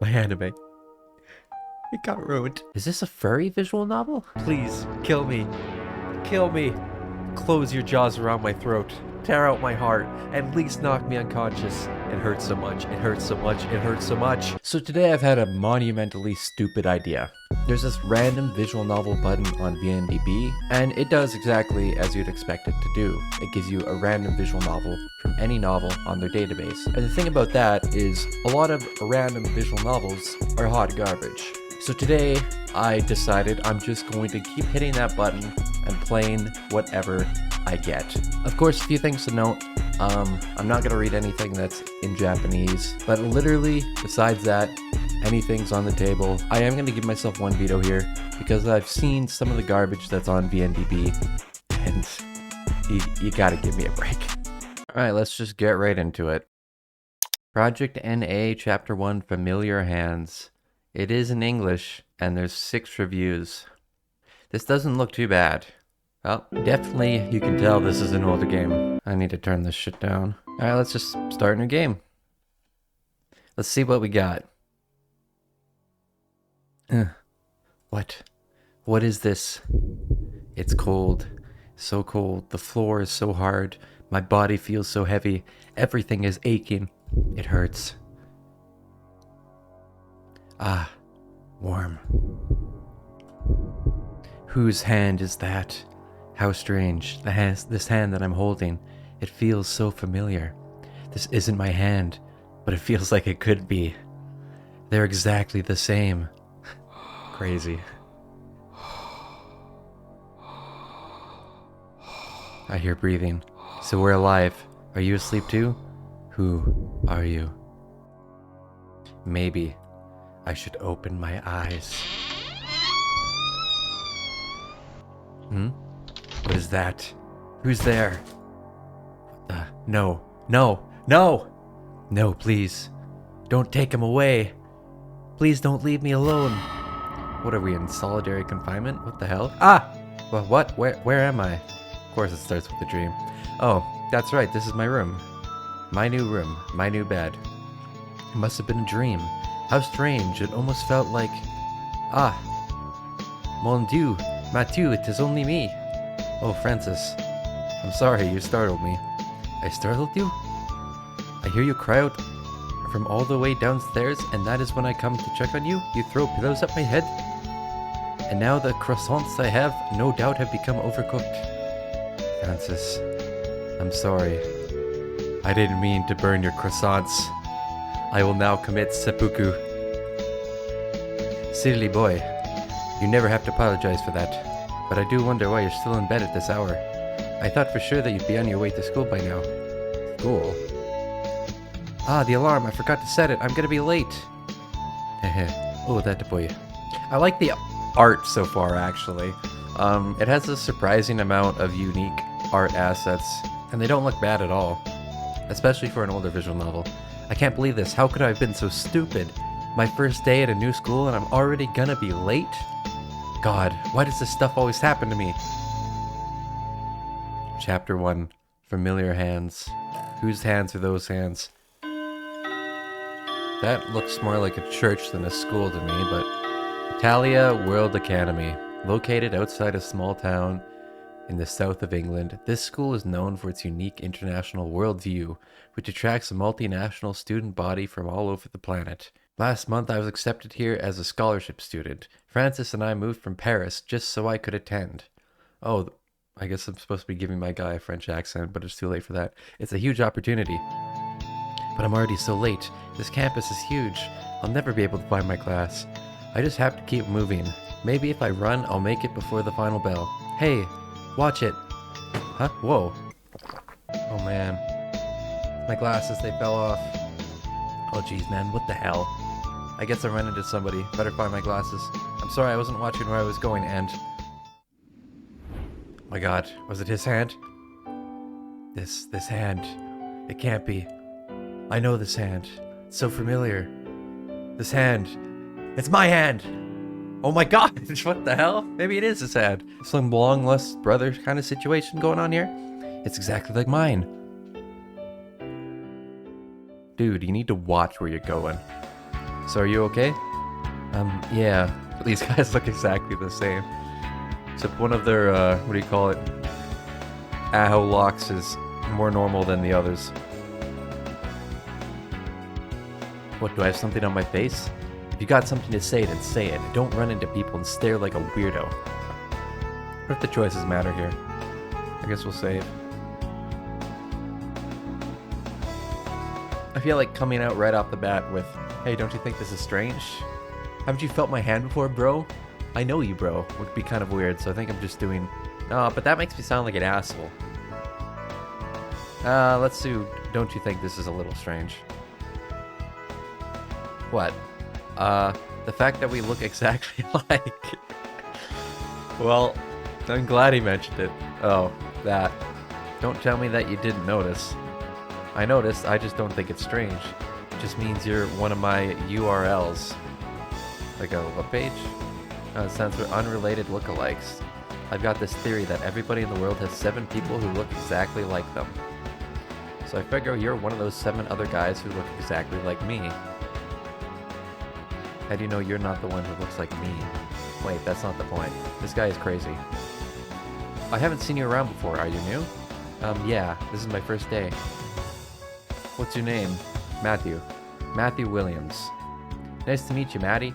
My anime. It got ruined. Is this a furry visual novel? Please, kill me. Kill me. Close your jaws around my throat. Tear out my heart. At least knock me unconscious. It hurts so much. It hurts so much. It hurts so much. So today I've had a monumentally stupid idea. There's this random visual novel button on VNDB, and it does exactly as you'd expect it to do. It gives you a random visual novel from any novel on their database. And the thing about that is a lot of random visual novels are hot garbage. So today I decided I'm just going to keep hitting that button and playing whatever I get. Of course, a few things to note. I'm not going to read anything that's in Japanese, but literally, besides that, anything's on the table. I am going to give myself one veto here because I've seen some of the garbage that's on VNDB, and you gotta give me a break. Alright, let's just get right into it. Project NA Chapter 1 Familiar Hands. It is in English, and there's 6 reviews. This doesn't look too bad. Well, definitely you can tell this is an older game. I need to turn this shit down. Alright, let's just start a new game. Let's see what we got. What? What is this? It's cold. So cold. The floor is so hard. My body feels so heavy. Everything is aching. It hurts. Ah, warm. Whose hand is that? How strange. This hand that I'm holding. It feels so familiar. This isn't my hand, but it feels like it could be. They're exactly the same. Crazy. I hear breathing. So we're alive. Are you asleep too? Who are you? Maybe I should open my eyes. What is that? Who's there? No. No. No! No, please. Don't take him away. Please don't leave me alone. What are we in solitary confinement? What the hell? Ah! Well, what? Where am I? Of course it starts with a dream. Oh, that's right, this is my room. My new room. My new bed. It must have been a dream. How strange, it almost felt like... Ah! Mon Dieu! Mathieu, it is only me! Oh, Francis. I'm sorry, you startled me. I startled you? I hear you cry out from all the way downstairs, and that is when I come to check on you? You throw pillows at my head? And now the croissants I have no doubt have become overcooked. Francis, I'm sorry. I didn't mean to burn your croissants. I will now commit seppuku. Silly boy, you never have to apologize for that. But I do wonder why you're still in bed at this hour. I thought for sure that you'd be on your way to school by now. School? Ah, the alarm, I forgot to set it. I'm gonna be late. Oh, that boy. I like the art so far, actually. It has a surprising amount of unique art assets, and they don't look bad at all. Especially for an older visual novel. I can't believe this. How could I have been so stupid? My first day at a new school and I'm already gonna be late? God, why does this stuff always happen to me? Chapter 1. Familiar Hands. Whose hands are those hands? That looks more like a church than a school to me, but... Italia World Academy. Located outside a small town in the south of England, this school is known for its unique international worldview, which attracts a multinational student body from all over the planet. Last month I was accepted here as a scholarship student. Francis and I moved from Paris just so I could attend. Oh, I guess I'm supposed to be giving my guy a French accent, but it's too late for that. It's a huge opportunity. But I'm already so late. This campus is huge. I'll never be able to find my class. I just have to keep moving. Maybe if I run, I'll make it before the final bell. Hey, watch it. Huh? Whoa. Oh man. My glasses, they fell off. Oh jeez, man, what the hell? I guess I ran into somebody. Better find my glasses. I'm sorry, I wasn't watching where I was going, and... Oh my god, was it his hand? This hand. It can't be. I know this hand. It's so familiar. This hand. It's my hand! Oh my god, what the hell? Maybe it is his hand. Some long lost brother kind of situation going on here? It's exactly like mine. Dude, you need to watch where you're going. So are you okay? Yeah. These guys look exactly the same. Except one of their, what do you call it? Aho locks is more normal than the others. What, do I have something on my face? If you got something to say, then say it. Don't run into people and stare like a weirdo. What if the choices matter here? I guess we'll save. I feel like coming out right off the bat with, hey, don't you think this is strange? Haven't you felt my hand before, bro? I know you, bro. Would be kind of weird, so I think I'm just doing... No, but that makes me sound like an asshole. Let's do, don't you think this is a little strange? What? The fact that we look exactly alike. Well, I'm glad he mentioned it. Oh, that. Don't tell me that you didn't notice. I noticed, I just don't think it's strange. It just means you're one of my URLs. Like a what page? It stands for unrelated lookalikes. I've got this theory that everybody in the world has 7 people who look exactly like them. So I figure you're one of those 7 other guys who look exactly like me. How do you know you're not the one who looks like me? Wait, that's not the point. This guy is crazy. I haven't seen you around before. Are you new? Yeah. This is my first day. What's your name? Matthew. Matthew Williams. Nice to meet you, Matty.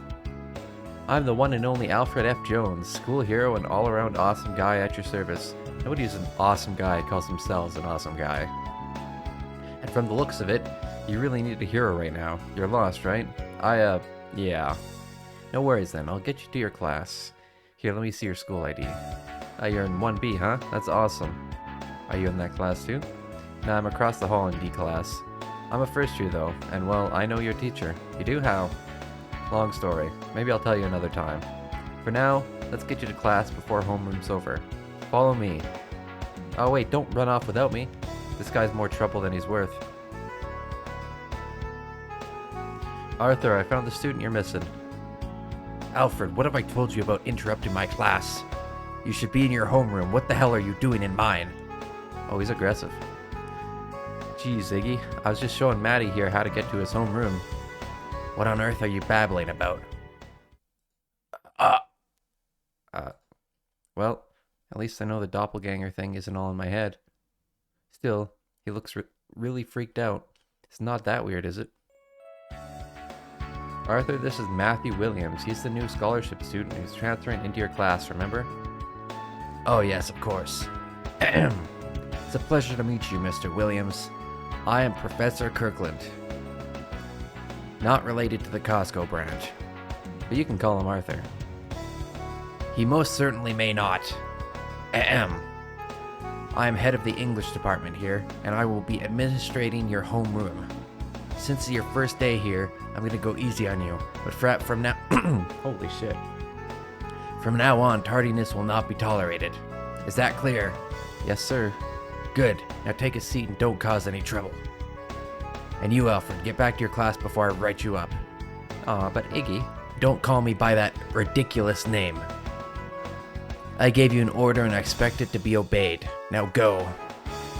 I'm the one and only Alfred F. Jones, school hero and all-around awesome guy at your service. Nobody who's an awesome guy calls themselves an awesome guy. And from the looks of it, you really need a hero right now. You're lost, right? Yeah. No worries then, I'll get you to your class. Here, let me see your school ID. You're in 1B, huh? That's awesome. Are you in that class too? Nah, I'm across the hall in D class. I'm a first year though, and well, I know your teacher. You do? How? Long story. Maybe I'll tell you another time. For now, let's get you to class before homeroom's over. Follow me. Oh wait, don't run off without me. This guy's more trouble than he's worth. Arthur, I found the student you're missing. Alfred, what have I told you about interrupting my class? You should be in your homeroom. What the hell are you doing in mine? Oh, he's aggressive. Geez, Ziggy, I was just showing Matty here how to get to his homeroom. What on earth are you babbling about? Well, at least I know the doppelganger thing isn't all in my head. Still, he looks really freaked out. It's not that weird, is it? Arthur, this is Matthew Williams. He's the new scholarship student who's transferring into your class, remember? Oh yes, of course. It's a pleasure to meet you, Mr. Williams. I am Professor Kirkland. Not related to the Costco branch, but you can call him Arthur. He most certainly may not. I am head of the English department here, and I will be administrating your homeroom. Since it's your first day here, I'm gonna go easy on you, but from now... Holy shit. From now on, tardiness will not be tolerated. Is that clear? Yes, sir. Good. Now take a seat and don't cause any trouble. And you, Alfred, get back to your class before I write you up. Aw, but Iggy, don't call me by that ridiculous name. I gave you an order and I expect it to be obeyed. Now go.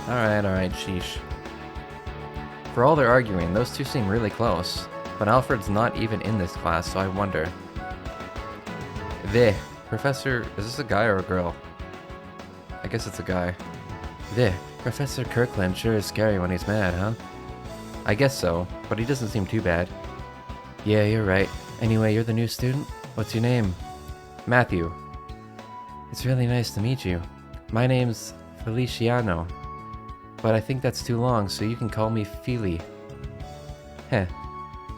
Alright, sheesh. For all their arguing, those two seem really close. But Alfred's not even in this class, so I wonder. Professor, is this a guy or a girl? I guess it's a guy. Professor Kirkland sure is scary when he's mad, huh? I guess so, but he doesn't seem too bad. Yeah, you're right. Anyway, you're the new student? What's your name? Matthew. It's really nice to meet you. My name's Feliciano, but I think that's too long, so you can call me Feely.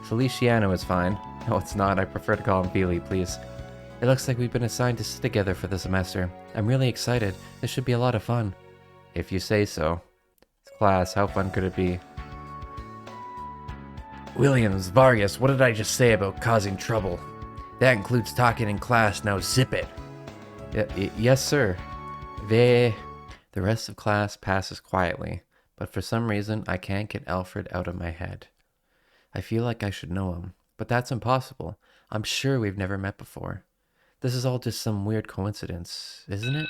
Feliciano is fine. No, it's not. I prefer to call him Feely, please. It looks like we've been assigned to sit together for the semester. I'm really excited. This should be a lot of fun. If you say so. Class, how fun could it be? Williams, Vargas, what did I just say about causing trouble? That includes talking in class, now zip it. Yes, sir. The rest of class passes quietly, but for some reason I can't get Alfred out of my head. I feel like I should know him, but that's impossible. I'm sure we've never met before. This is all just some weird coincidence, isn't it?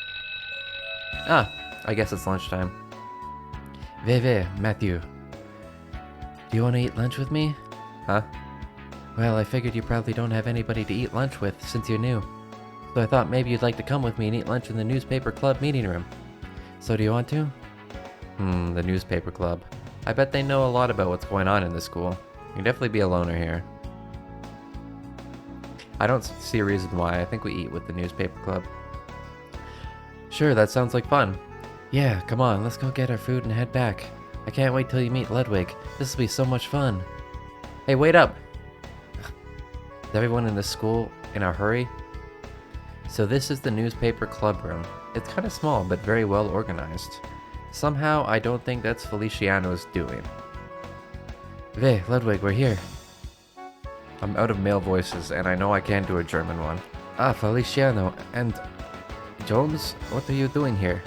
I guess it's lunchtime. Matthew. Do you want to eat lunch with me? Huh? Well, I figured you probably don't have anybody to eat lunch with since you're new. So I thought maybe you'd like to come with me and eat lunch in the newspaper club meeting room. So do you want to? The newspaper club. I bet they know a lot about what's going on in the school. You'd definitely be a loner here. I don't see a reason why. I think we eat with the newspaper club. Sure, that sounds like fun. Yeah, come on, let's go get our food and head back. I can't wait till you meet Ludwig. This will be so much fun. Hey, wait up! Is everyone in the school in a hurry? So this is the newspaper club room. It's kind of small, but very well organized. Somehow, I don't think that's Feliciano's doing. Hey, Ludwig, we're here. I'm out of male voices, and I know I can't do a German one. Ah, Feliciano, and... Jones, what are you doing here?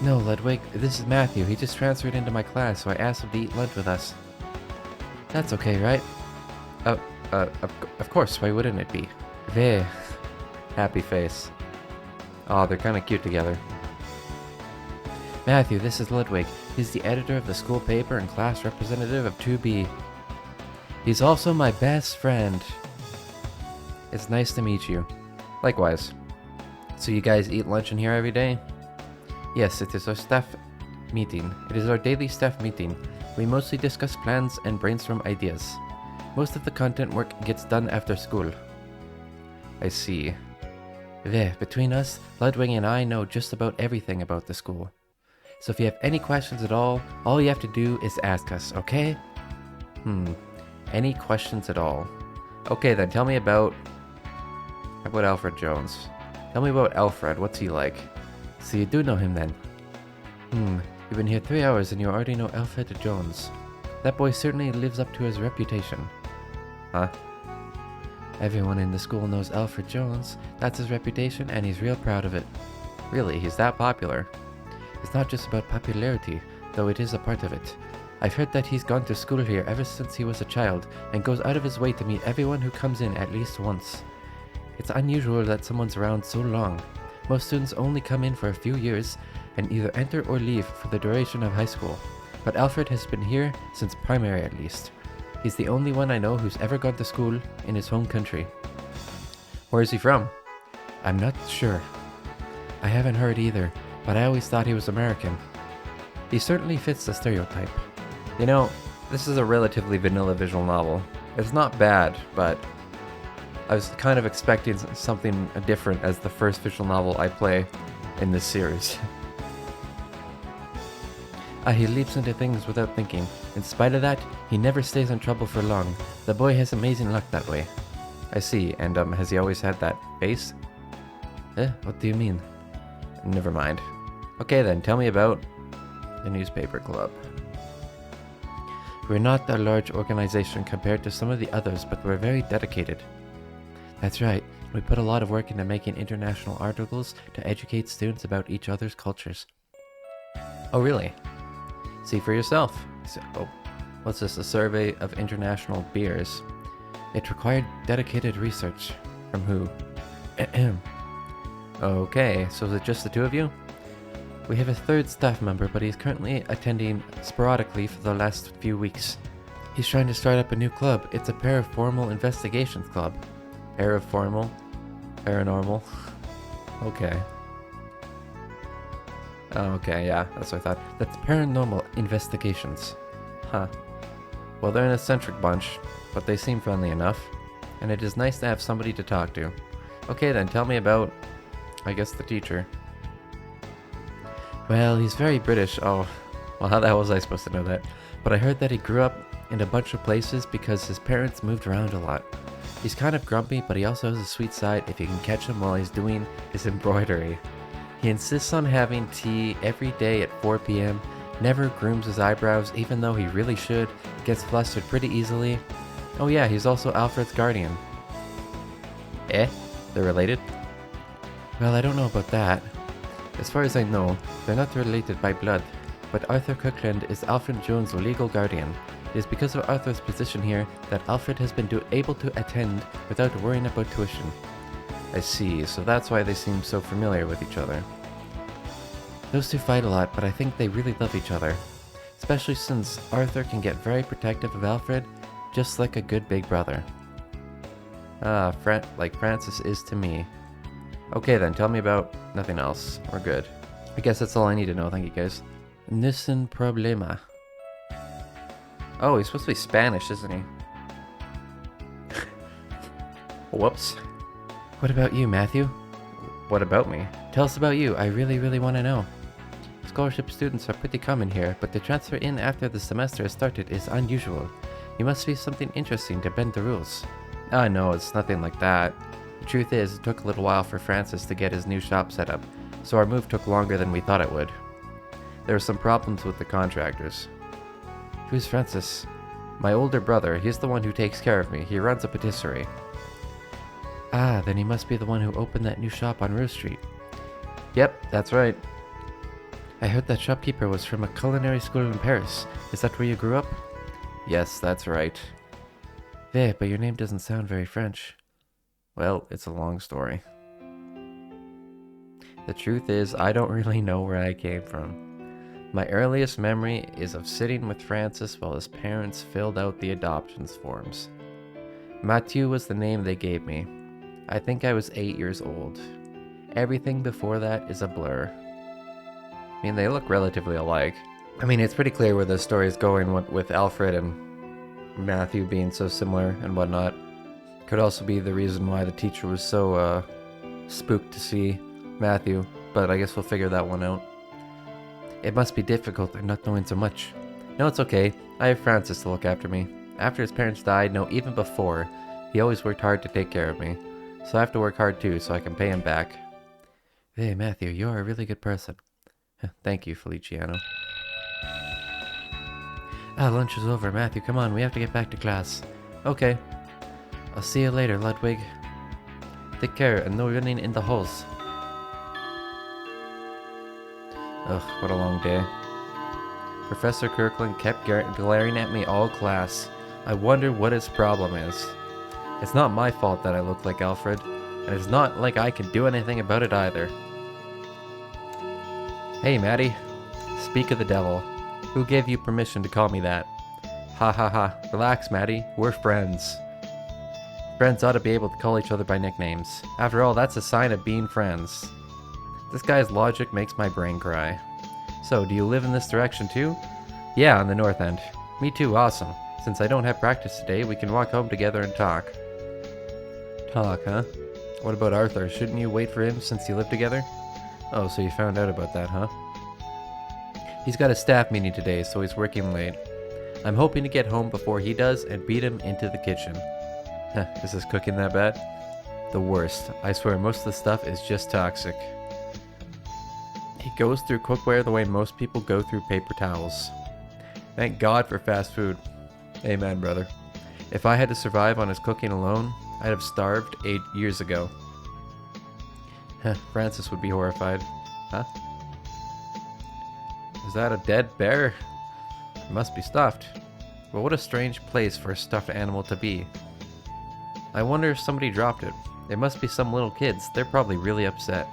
No, Ludwig, this is Matthew. He just transferred into my class, so I asked him to eat lunch with us. That's okay, right? Of course, why wouldn't it be? Veh. Happy face. Oh, they're kinda cute together. Matthew, this is Ludwig. He's the editor of the school paper and class representative of 2B. He's also my best friend. It's nice to meet you. Likewise. So you guys eat lunch in here every day? Yes, it is our staff meeting. It is our daily staff meeting. We mostly discuss plans and brainstorm ideas. Most of the content work gets done after school. I see. There, between us, Ludwig and I know just about everything about the school. So if you have any questions at all you have to do is ask us, okay? Any questions at all? Okay then, tell me about... How about Alfred Jones? Tell me about Alfred, what's he like? So you do know him then? You've been here 3 hours and you already know Alfred Jones. That boy certainly lives up to his reputation. Huh? Everyone in the school knows Alfred Jones. That's his reputation and he's real proud of it. Really, he's that popular. It's not just about popularity, though it is a part of it. I've heard that he's gone to school here ever since he was a child and goes out of his way to meet everyone who comes in at least once. It's unusual that someone's around so long. Most students only come in for a few years and either enter or leave for the duration of high school. But Alfred has been here since primary at least. He's the only one I know who's ever gone to school in his home country. Where is he from? I'm not sure. I haven't heard either, but I always thought he was American. He certainly fits the stereotype. You know, this is a relatively vanilla visual novel. It's not bad, but I was kind of expecting something different as the first visual novel I play in this series. He leaps into things without thinking. In spite of that, he never stays in trouble for long. The boy has amazing luck that way. I see, and has he always had that face? What do you mean? Never mind. Okay then, tell me about the newspaper club. We're not a large organization compared to some of the others, but we're very dedicated. That's right. We put a lot of work into making international articles to educate students about each other's cultures. Oh, really? See for yourself. What's this? A survey of international beers. It required dedicated research. From who? Okay, so is it just the two of you? We have a third staff member, but he's currently attending sporadically for the last few weeks. He's trying to start up a new club. It's a paraformal investigations club. Paraformal? Paranormal? Okay. Oh, okay, yeah, that's what I thought. That's paranormal investigations. Huh. Well, they're an eccentric bunch, but they seem friendly enough. And it is nice to have somebody to talk to. Okay then, tell me about, I guess, the teacher. Well, he's very British. Oh, well, how the hell was I supposed to know that? But I heard that he grew up in a bunch of places because his parents moved around a lot. He's kind of grumpy, but he also has a sweet side if you can catch him while he's doing his embroidery. He insists on having tea every day at 4 p.m, never grooms his eyebrows even though he really should, gets flustered pretty easily. Oh yeah, he's also Alfred's guardian. They're related? Well, I don't know about that. As far as I know, they're not related by blood, but Arthur Cookland is Alfred Jones' legal guardian. It is because of Arthur's position here that Alfred has been able to attend without worrying about tuition. I see, so that's why they seem so familiar with each other. Those two fight a lot, but I think they really love each other. Especially since Arthur can get very protective of Alfred, Just like a good big brother. Ah, like Francis is to me. Okay then, tell me about nothing else. We're good. I guess that's all I need to know, thank you guys. Nissen problema. Oh, he's supposed to be Spanish, isn't he? Whoops. What about you, Matthew? What about me? Tell us about you, I really want to know. Scholarship students are pretty common here, but to transfer in after the semester has started is unusual. You must be something interesting to bend the rules. Ah, no, it's nothing like that. The truth is, it took a little while for Francis to get his new shop set up, so our move took longer than we thought it would. There were some problems with the contractors. Who's Francis? My older brother, he's the one who takes care of me. He runs a patisserie. Ah, then he must be the one who opened that new shop on Rose Street. Yep, that's right. I heard that shopkeeper was from a culinary school in Paris. Is that where you grew up? Yes, that's right. Yeah, but your name doesn't sound very French. Well, it's a long story. The truth is, I don't really know where I came from. My earliest memory is of sitting with Francis while his parents filled out the adoptions forms. Mathieu was the name they gave me. I think I was 8 years old. Everything before that is a blur. I mean, they look relatively alike. I mean, it's pretty clear where the story is going with Alfred and Matthew being so similar and whatnot. Could also be the reason why the teacher was so spooked to see Matthew, but I guess we'll figure that one out. It must be difficult not knowing so much. No, it's okay. I have Francis to look after me. After his parents died, no, even before, he always worked hard to take care of me. So I have to work hard too, so I can pay him back. Hey, Matthew, you're a really good person. Thank you, Feliciano. Ah, lunch is over. Matthew, come on, we have to get back to class. Okay. I'll see you later, Ludwig. Take care, and no running in the halls. Ugh, what a long day. Professor Kirkland kept glaring at me all class. I wonder what his problem is. It's not my fault that I look like Alfred, and it's not like I can do anything about it either. Hey, Maddie. Speak of the devil. Who gave you permission to call me that? Ha ha ha. Relax, Maddie. We're friends. Friends ought to be able to call each other by nicknames. After all, that's a sign of being friends. This guy's logic makes my brain cry. So, do you live in this direction too? Yeah, on the north end. Me too, awesome. Since I don't have practice today, we can walk home together and talk. Talk, huh? What about Arthur? Shouldn't you wait for him since you live together? Oh, so you found out about that, huh? He's got a staff meeting today, so he's working late. I'm hoping to get home before he does and beat him into the kitchen. Is this cooking that bad? The worst. I swear most of the stuff is just toxic. He goes through cookware the way most people go through paper towels. Thank God for fast food. Amen, brother. If I had to survive on his cooking alone, I'd have starved 8 years ago. Francis would be horrified. Huh? Is that a dead bear? It must be stuffed. But what a strange place for a stuffed animal to be. I wonder if somebody dropped it. It must be some little kids. They're probably really upset.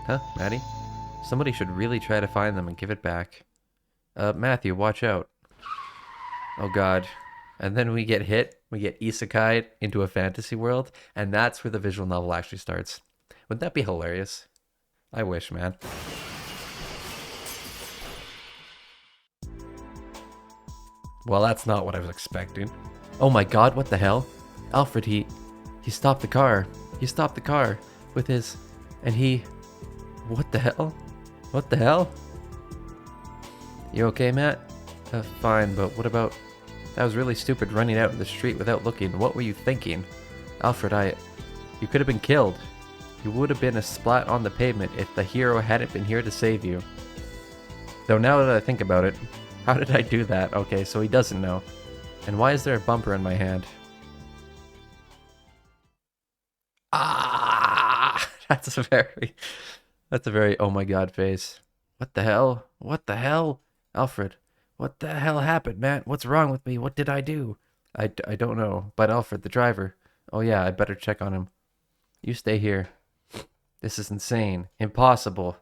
Huh, Maddie? Somebody should really try to find them and give it back. Matthew, watch out. Oh god. And then we get hit, we get isekai'd into a fantasy world, and that's where the visual novel actually starts. Wouldn't that be hilarious? I wish, man. Well, that's not what I was expecting. Oh my god, what the hell? Alfred, he stopped the car. He stopped the car with his... And he... What the hell? What the hell? You okay, Matt? Fine, but what about... That was really stupid running out in the street without looking. What were you thinking? Alfred, You could have been killed. You would have been a splat on the pavement if the hero hadn't been here to save you. Though now that I think about it, how did I do that? Okay, so he doesn't know. And why is there a bumper in my hand? Ah! That's a very oh my god face. What the hell? What the hell? Alfred, what the hell happened, Matt? What's wrong with me? What did I do? I don't know. But Alfred, the driver. Oh yeah, I better check on him. You stay here. This is insane. Impossible.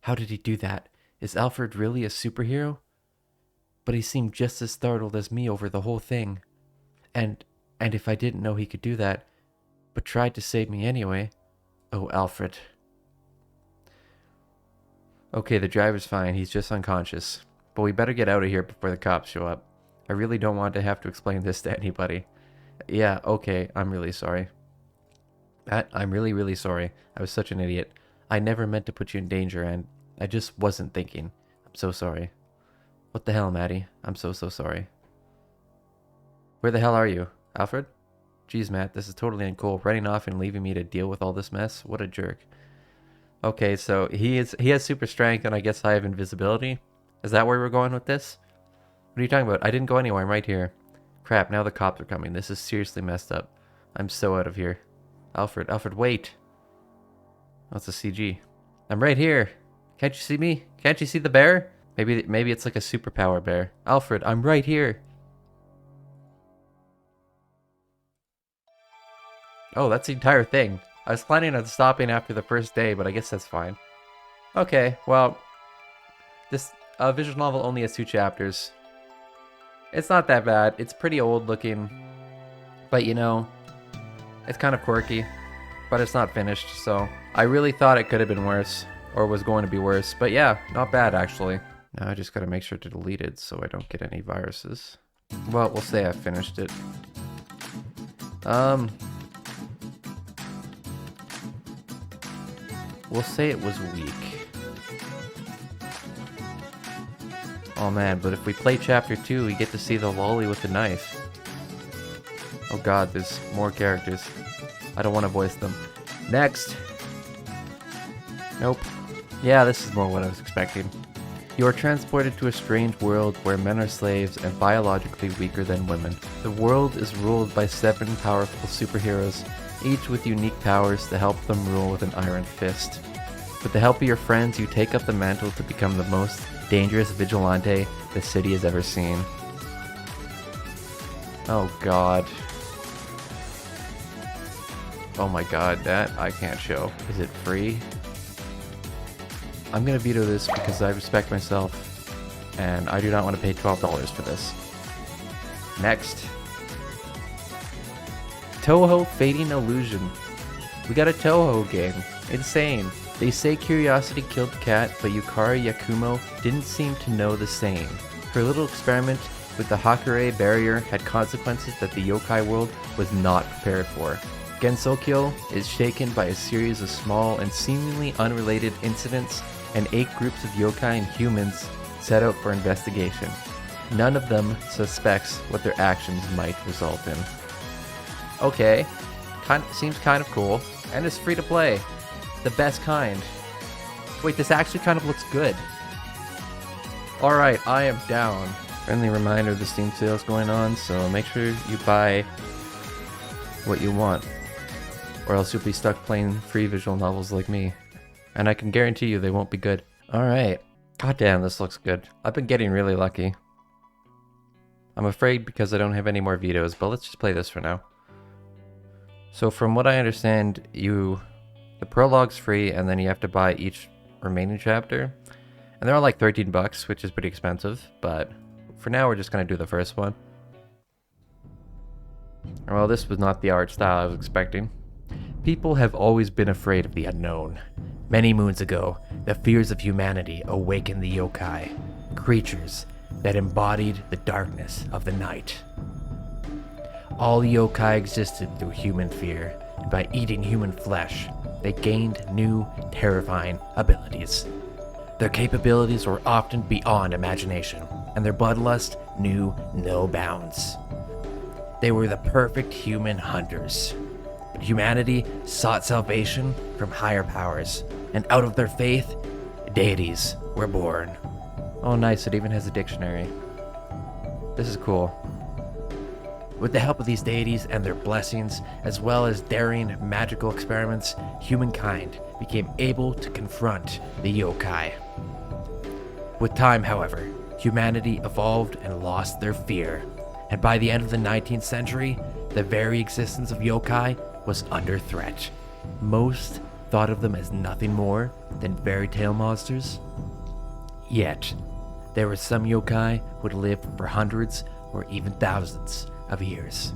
How did he do that? Is Alfred really a superhero? But he seemed just as startled as me over the whole thing. And if I didn't know he could do that, but tried to save me anyway. Oh, Alfred. Okay, the driver's fine. He's just unconscious. But we better get out of here before the cops show up. I really don't want to have to explain this to anybody. Yeah, okay, I'm really sorry. I'm really, really sorry. I was such an idiot. I never meant to put you in danger, and I just wasn't thinking. I'm so sorry. What the hell, Maddie? I'm so sorry. Where the hell are you? Alfred? Jeez, Matt, this is totally uncool. Running off and leaving me to deal with all this mess? What a jerk. Okay, so he has super strength, and I guess I have invisibility? Is that where we're going with this? What are you talking about? I didn't go anywhere. I'm right here. Crap, now the cops are coming. This is seriously messed up. I'm so out of here. Alfred, wait. Oh, it's a CG. I'm right here. Can't you see me? Can't you see the bear? Maybe it's like a superpower bear. Alfred, I'm right here. Oh, that's the entire thing. I was planning on stopping after the first day, but I guess that's fine. Okay, well, this visual novel only has 2 chapters. It's not that bad. It's pretty old looking, but you know, it's kind of quirky, but it's not finished, so I really thought it could have been worse, or was going to be worse, but yeah, not bad actually. Now I just gotta make sure to delete it so I don't get any viruses. Well, we'll say I finished it. We'll say it was weak. Oh man, but if we play chapter 2, we get to see the lolly with the knife. Oh god, there's more characters. I don't want to voice them. Next! Nope. Yeah, this is more what I was expecting. You are transported to a strange world where men are slaves and biologically weaker than women. The world is ruled by 7 powerful superheroes, each with unique powers to help them rule with an iron fist. With the help of your friends, you take up the mantle to become the most dangerous vigilante the city has ever seen. Oh god. Oh my god, that I can't show. Is it free? I'm gonna veto this because I respect myself, and I do not want to pay $12 for this. Next. Touhou Fading Illusion. We got a Touhou game. Insane. They say curiosity killed the cat, but Yukari Yakumo didn't seem to know the same. Her little experiment with the Hakure barrier had consequences that the yokai world was not prepared for. Gensokyo is shaken by a series of small and seemingly unrelated incidents, and 8 groups of yokai and humans set out for investigation. None of them suspects what their actions might result in. Okay, seems kind of cool, and it's free to play. The best kind. Wait, this actually kind of looks good. Alright, I am down. Friendly reminder, the Steam sale's going on, so make sure you buy what you want, or else you'll be stuck playing free visual novels like me. And I can guarantee you they won't be good. Alright. God damn, this looks good. I've been getting really lucky. I'm afraid because I don't have any more vetoes, but let's just play this for now. So from what I understand, the prologue's free, and then you have to buy each remaining chapter. And they're all like $13, which is pretty expensive, but for now we're just gonna do the first one. Well, this was not the art style I was expecting. People have always been afraid of the unknown. Many moons ago, the fears of humanity awakened the yokai, creatures that embodied the darkness of the night. All yokai existed through human fear, and by eating human flesh, they gained new, terrifying abilities. Their capabilities were often beyond imagination, and their bloodlust knew no bounds. They were the perfect human hunters. But humanity sought salvation from higher powers, and out of their faith, deities were born. Oh nice, it even has a dictionary. This is cool. With the help of these deities and their blessings, as well as daring magical experiments, humankind became able to confront the yokai. With time, however, humanity evolved and lost their fear, and by the end of the 19th century, the very existence of yokai was under threat. Most thought of them as nothing more than fairy tale monsters. Yet, there were some yokai who would live for hundreds or even thousands of years.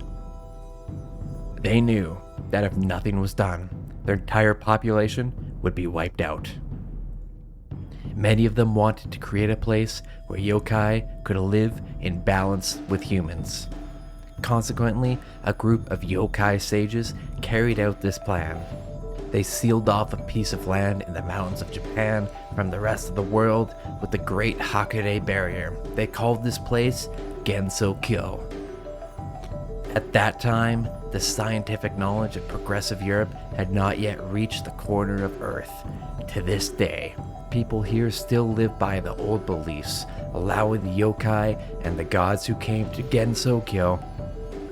They knew that if nothing was done, their entire population would be wiped out. Many of them wanted to create a place where yokai could live in balance with humans. Consequently, a group of yokai sages carried out this plan. They sealed off a piece of land in the mountains of Japan from the rest of the world with the Great Hakure Barrier. They called this place Gensokyo. At that time, the scientific knowledge of progressive Europe had not yet reached the corner of Earth. To this day, people here still live by the old beliefs, allowing the yokai and the gods who came to Gensokyo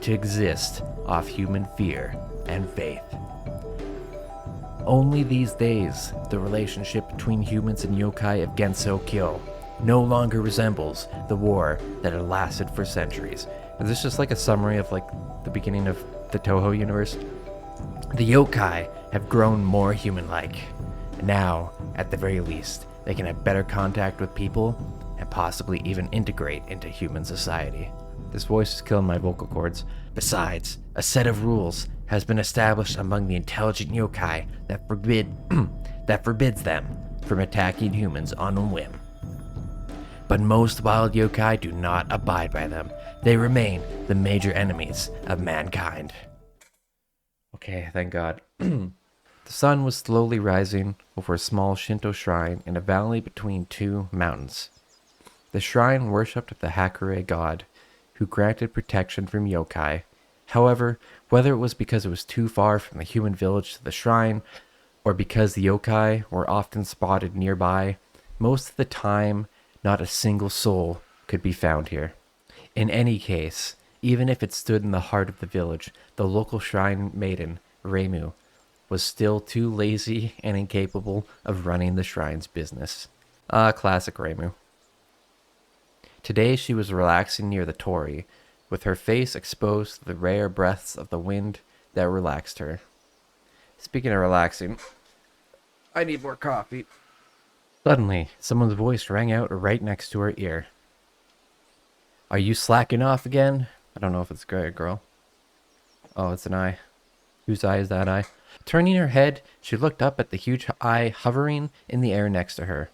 to exist off human fear and faith. Only these days, the relationship between humans and yokai of Gensokyo no longer resembles the war that had lasted for centuries. Is this just like a summary of like the beginning of the Touhou universe? The yokai have grown more human-like. Now, at the very least, they can have better contact with people and possibly even integrate into human society. This voice is killing my vocal cords. Besides, a set of rules has been established among the intelligent yokai that forbids them from attacking humans on a whim. But most wild yokai do not abide by them. They remain the major enemies of mankind. Okay, thank God. The sun was slowly rising over a small Shinto shrine in a valley between two mountains. The shrine worshipped the Hakure god, who granted protection from yokai. However, whether it was because it was too far from the human village to the shrine, or because the yokai were often spotted nearby, most of the time, not a single soul could be found here. In any case, even if it stood in the heart of the village, the local shrine maiden, Reimu, was still too lazy and incapable of running the shrine's business. Classic Reimu. Today she was relaxing near the torii, with her face exposed to the rare breaths of the wind that relaxed her. Speaking of relaxing, I need more coffee. Suddenly, someone's voice rang out right next to her ear. Are you slacking off again? I don't know if it's a guy or girl. Oh, it's an eye. Whose eye is that eye? Turning her head, she looked up at the huge eye hovering in the air next to her.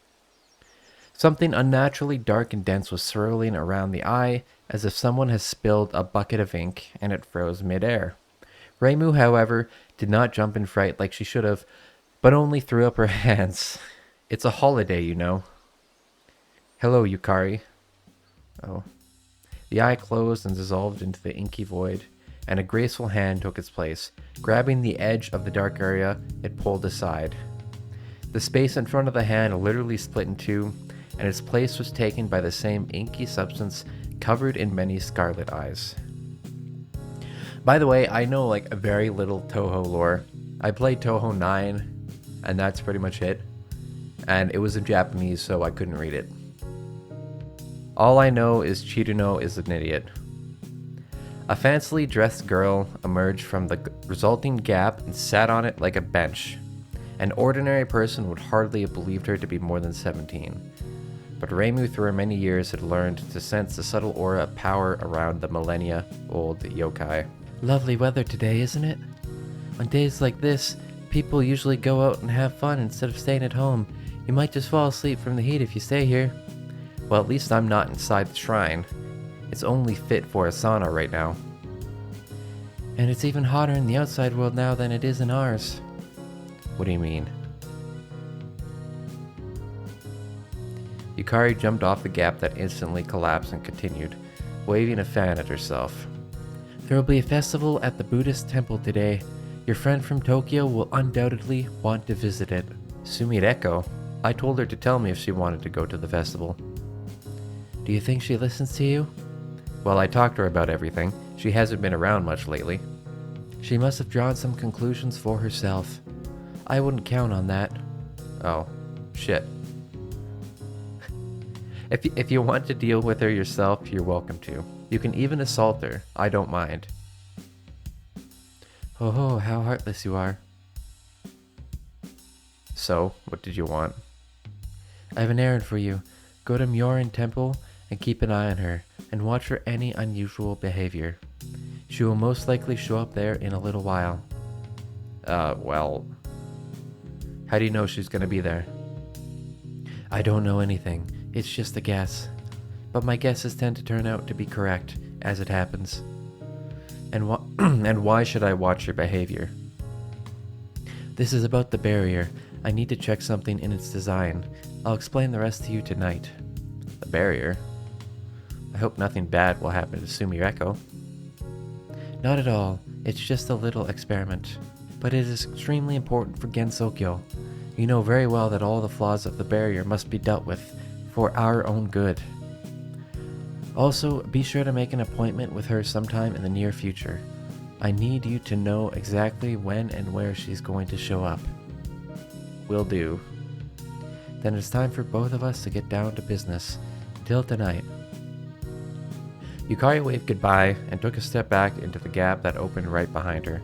Something unnaturally dark and dense was swirling around the eye, as if someone had spilled a bucket of ink and it froze midair. Reimu, however, did not jump in fright like she should have, but only threw up her hands. It's a holiday, you know. Hello, Yukari. Oh. The eye closed and dissolved into the inky void, and a graceful hand took its place. Grabbing the edge of the dark area, it pulled aside. The space in front of the hand literally split in two, and its place was taken by the same inky substance covered in many scarlet eyes. By the way, I know like a very little Touhou lore. I played Touhou 9, and that's pretty much it. And it was in Japanese, so I couldn't read it. All I know is Chiruno is an idiot. A fancily dressed girl emerged from the resulting gap and sat on it like a bench. An ordinary person would hardly have believed her to be more than 17. But Reimu, through her many years, had learned to sense the subtle aura of power around the millennia-old yokai. Lovely weather today, isn't it? On days like this, people usually go out and have fun instead of staying at home. You might just fall asleep from the heat if you stay here. Well, at least I'm not inside the shrine. It's only fit for a sauna right now. And it's even hotter in the outside world now than it is in ours. What do you mean? Yukari jumped off the gap that instantly collapsed and continued, waving a fan at herself. There will be a festival at the Buddhist temple today. Your friend from Tokyo will undoubtedly want to visit it. Sumireko? I told her to tell me if she wanted to go to the festival. Do you think she listens to you? Well, I talked to her about everything. She hasn't been around much lately. She must have drawn some conclusions for herself. I wouldn't count on that. Oh, shit. If you want to deal with her yourself, you're welcome to. You can even assault her. I don't mind. Oh, how heartless you are. So, what did you want? I have an errand for you. Go to Myorin Temple and keep an eye on her, and watch for any unusual behavior. She will most likely show up there in a little while. Well... How do you know she's gonna be there? I don't know anything. It's just a guess. But my guesses tend to turn out to be correct, as it happens. And, and why should I watch your behavior? This is about the barrier. I need to check something in its design. I'll explain the rest to you tonight. The barrier? I hope nothing bad will happen to Sumi Reko. Not at all. It's just a little experiment. But it is extremely important for Gensokyo. You know very well that all the flaws of the barrier must be dealt with for our own good. Also, be sure to make an appointment with her sometime in the near future. I need you to know exactly when and where she's going to show up. Will do. Then it's time for both of us to get down to business. Till tonight. Yukari waved goodbye and took a step back into the gap that opened right behind her.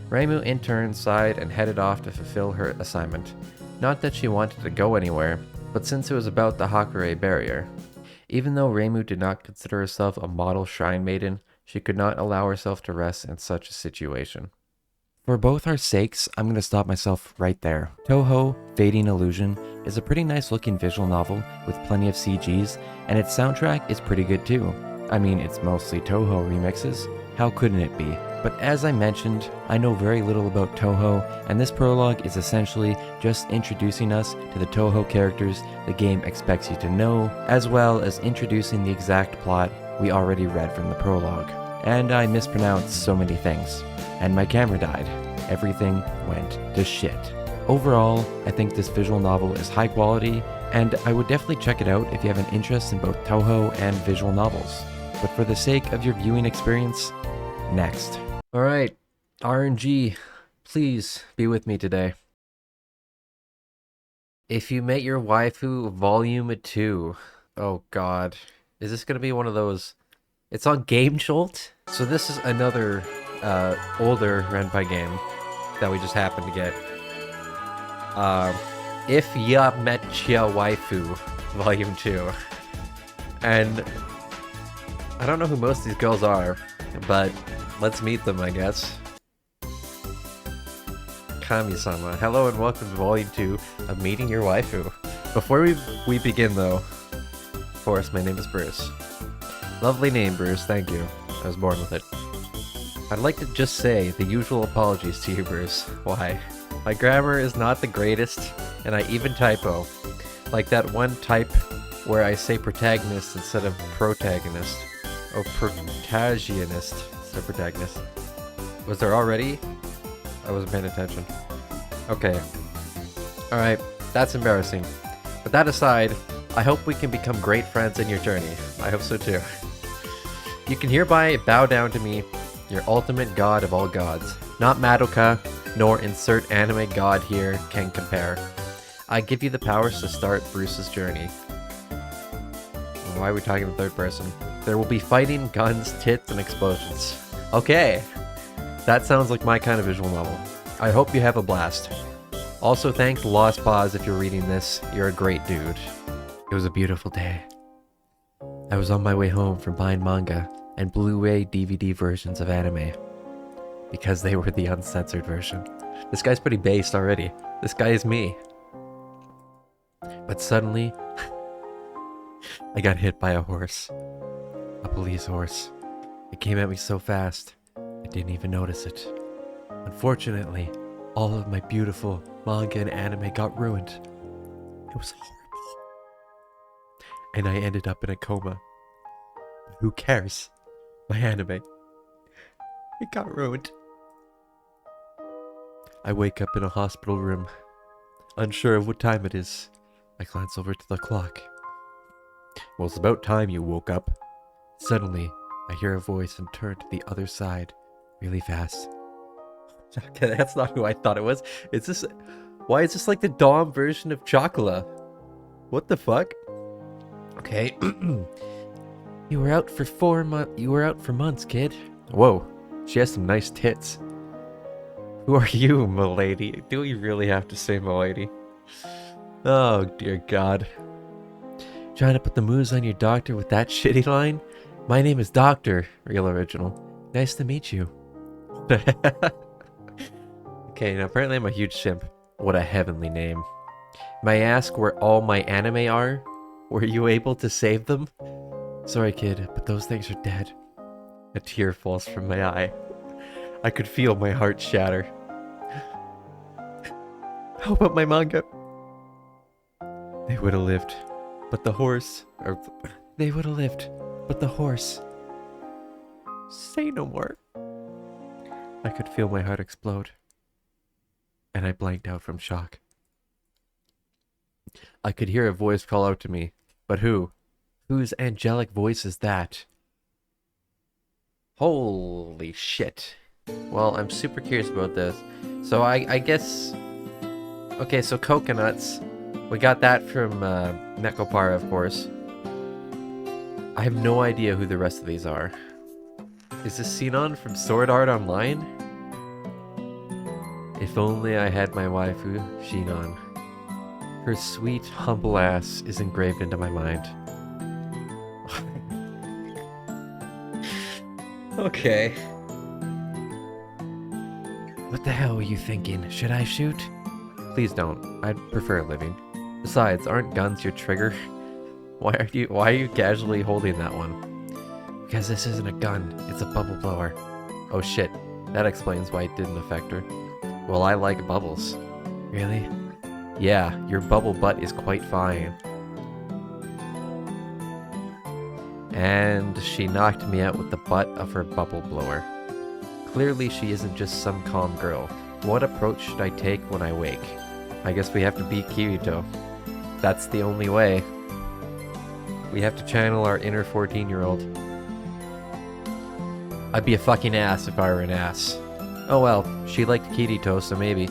Reimu in turn sighed and headed off to fulfill her assignment. Not that she wanted to go anywhere, but since it was about the Hakure barrier. Even though Reimu did not consider herself a model shrine maiden, she could not allow herself to rest in such a situation. For both our sakes, I'm going to stop myself right there. Touhou, Fading Illusion, is a pretty nice looking visual novel with plenty of CGs, and its soundtrack is pretty good too. I mean, it's mostly Touhou remixes. How couldn't it be? But as I mentioned, I know very little about Touhou, and this prologue is essentially just introducing us to the Touhou characters the game expects you to know, as well as introducing the exact plot we already read from the prologue. And I mispronounced so many things. And my camera died. Everything went to shit. Overall, I think this visual novel is high quality, and I would definitely check it out if you have an interest in both Touhou and visual novels. But for the sake of your viewing experience, next. Alright, RNG, please be with me today. If You Met Your Waifu Volume 2. Oh god. Is this gonna be one of those... It's on Game Jolt? So this is another older Renpai game that we just happened to get. If Ya Met'cha Waifu Volume 2. And I don't know who most of these girls are, but let's meet them, I guess. Kami-sama, hello and welcome to Volume 2 of Meeting Your Waifu. Before we begin though, of course, my name is Bruce. Lovely name, Bruce, thank you. I was born with it. I'd like to just say the usual apologies to you, Bruce. Why? My grammar is not the greatest, and I even typo. Like that one type where I say protagonist instead of protagonist. Oh, protagonist instead of protagonist. Was there already? I wasn't paying attention. Okay. Alright, that's embarrassing. But that aside, I hope we can become great friends in your journey. I hope so too. You can hereby bow down to me, your ultimate god of all gods. Not Madoka, nor insert anime god here can compare. I give you the powers to start Bruce's journey. Why are we talking in third person? There will be fighting, guns, tits, and explosions. Okay! That sounds like my kind of visual novel. I hope you have a blast. Also thanks Lost Pause if you're reading this. You're a great dude. It was a beautiful day. I was on my way home from buying manga and Blu-ray DVD versions of anime. Because they were the uncensored version. This guy's pretty based already. This guy is me. But suddenly, I got hit by a horse. A police horse. It came at me so fast, I didn't even notice it. Unfortunately, all of my beautiful manga and anime got ruined. It was horrible. And I ended up in a coma. But who cares? My anime. It got ruined. I wake up in a hospital room, unsure of what time it is. I glance over to the clock. Well, it's about time you woke up. Suddenly, I hear a voice and turn to the other side really fast. Okay, that's not who I thought it was. Is this... Why is this like the Dom version of Chocola? What the fuck? Okay. You were out for months, kid. Whoa, she has some nice tits. Who are you, milady? Do we really have to say milady? Oh, dear God. Trying to put the moves on your doctor with that shitty line? My name is Doctor, real original. Nice to meet you. Okay, now apparently I'm a huge simp. What a heavenly name. May I ask where all my anime are? Were you able to save them? Sorry, kid, but those things are dead. A tear falls from my eye. I could feel my heart shatter. How about my manga? They would have lived, but the horse... They would have lived, but the horse... Say no more. I could feel my heart explode. And I blanked out from shock. I could hear a voice call out to me. But who? Whose angelic voice is that? Holy shit. Well, I'm super curious about this. So I guess... Okay, so coconuts. We got that from Nekopara, of course. I have no idea who the rest of these are. Is this Sinon from Sword Art Online? If only I had my waifu, Sinon. Her sweet, humble ass is engraved into my mind. Okay. What the hell were you thinking? Should I shoot? Please don't. I'd prefer living. Besides, aren't guns your trigger? Why are you casually holding that one? Because this isn't a gun, it's a bubble blower. Oh shit, that explains why it didn't affect her. Well, I like bubbles. Really? Yeah, your bubble butt is quite fine. And she knocked me out with the butt of her bubble blower. Clearly she isn't just some calm girl. What approach should I take when I wake? I guess we have to beat Kirito. That's the only way. We have to channel our inner 14-year-old. I'd be a fucking ass if I were an ass. Oh well, she liked Kirito, so maybe.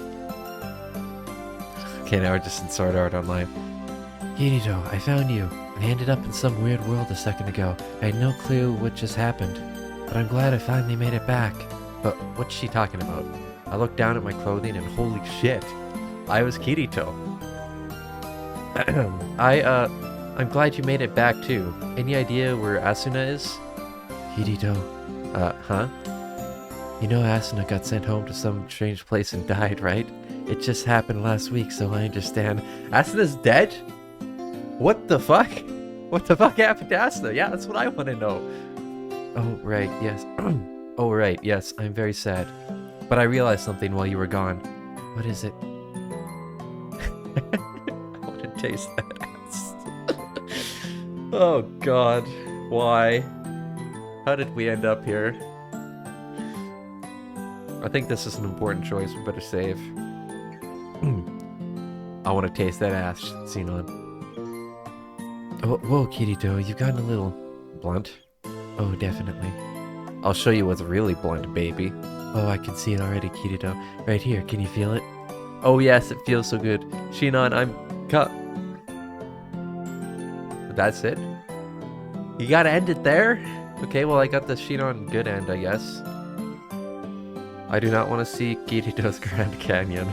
Okay, now we're just in Sword Art Online. Kirito, I found you. I ended up in some weird world a second ago. I had no clue what just happened. But I'm glad I finally made it back. But what's she talking about? I looked down at my clothing and holy shit. I was Kirito. I'm glad you made it back too. Any idea where Asuna is? Kirito. Huh? You know Asuna got sent home to some strange place and died, right? It just happened last week, so I understand. Asuna's dead? What the fuck? What the fuck happened to Asuna? Yeah, that's what I want to know. Oh, right, yes. Oh, right, yes, I'm very sad. But I realized something while you were gone. What is it? I want to taste that ass. Oh, God. Why? How did we end up here? I think this is an important choice. We better save. I want to taste that ass, Sinon. Oh, whoa, Kirito, you've gotten a little blunt. Oh, definitely. I'll show you what's really blunt, baby. Oh, I can see it already, Kirito. Right here, can you feel it? Oh yes, it feels so good. Sinon, I'm cut. That's it? You gotta end it there? Okay, well I got the Sinon good end, I guess. I do not want to see Kirito's Grand Canyon.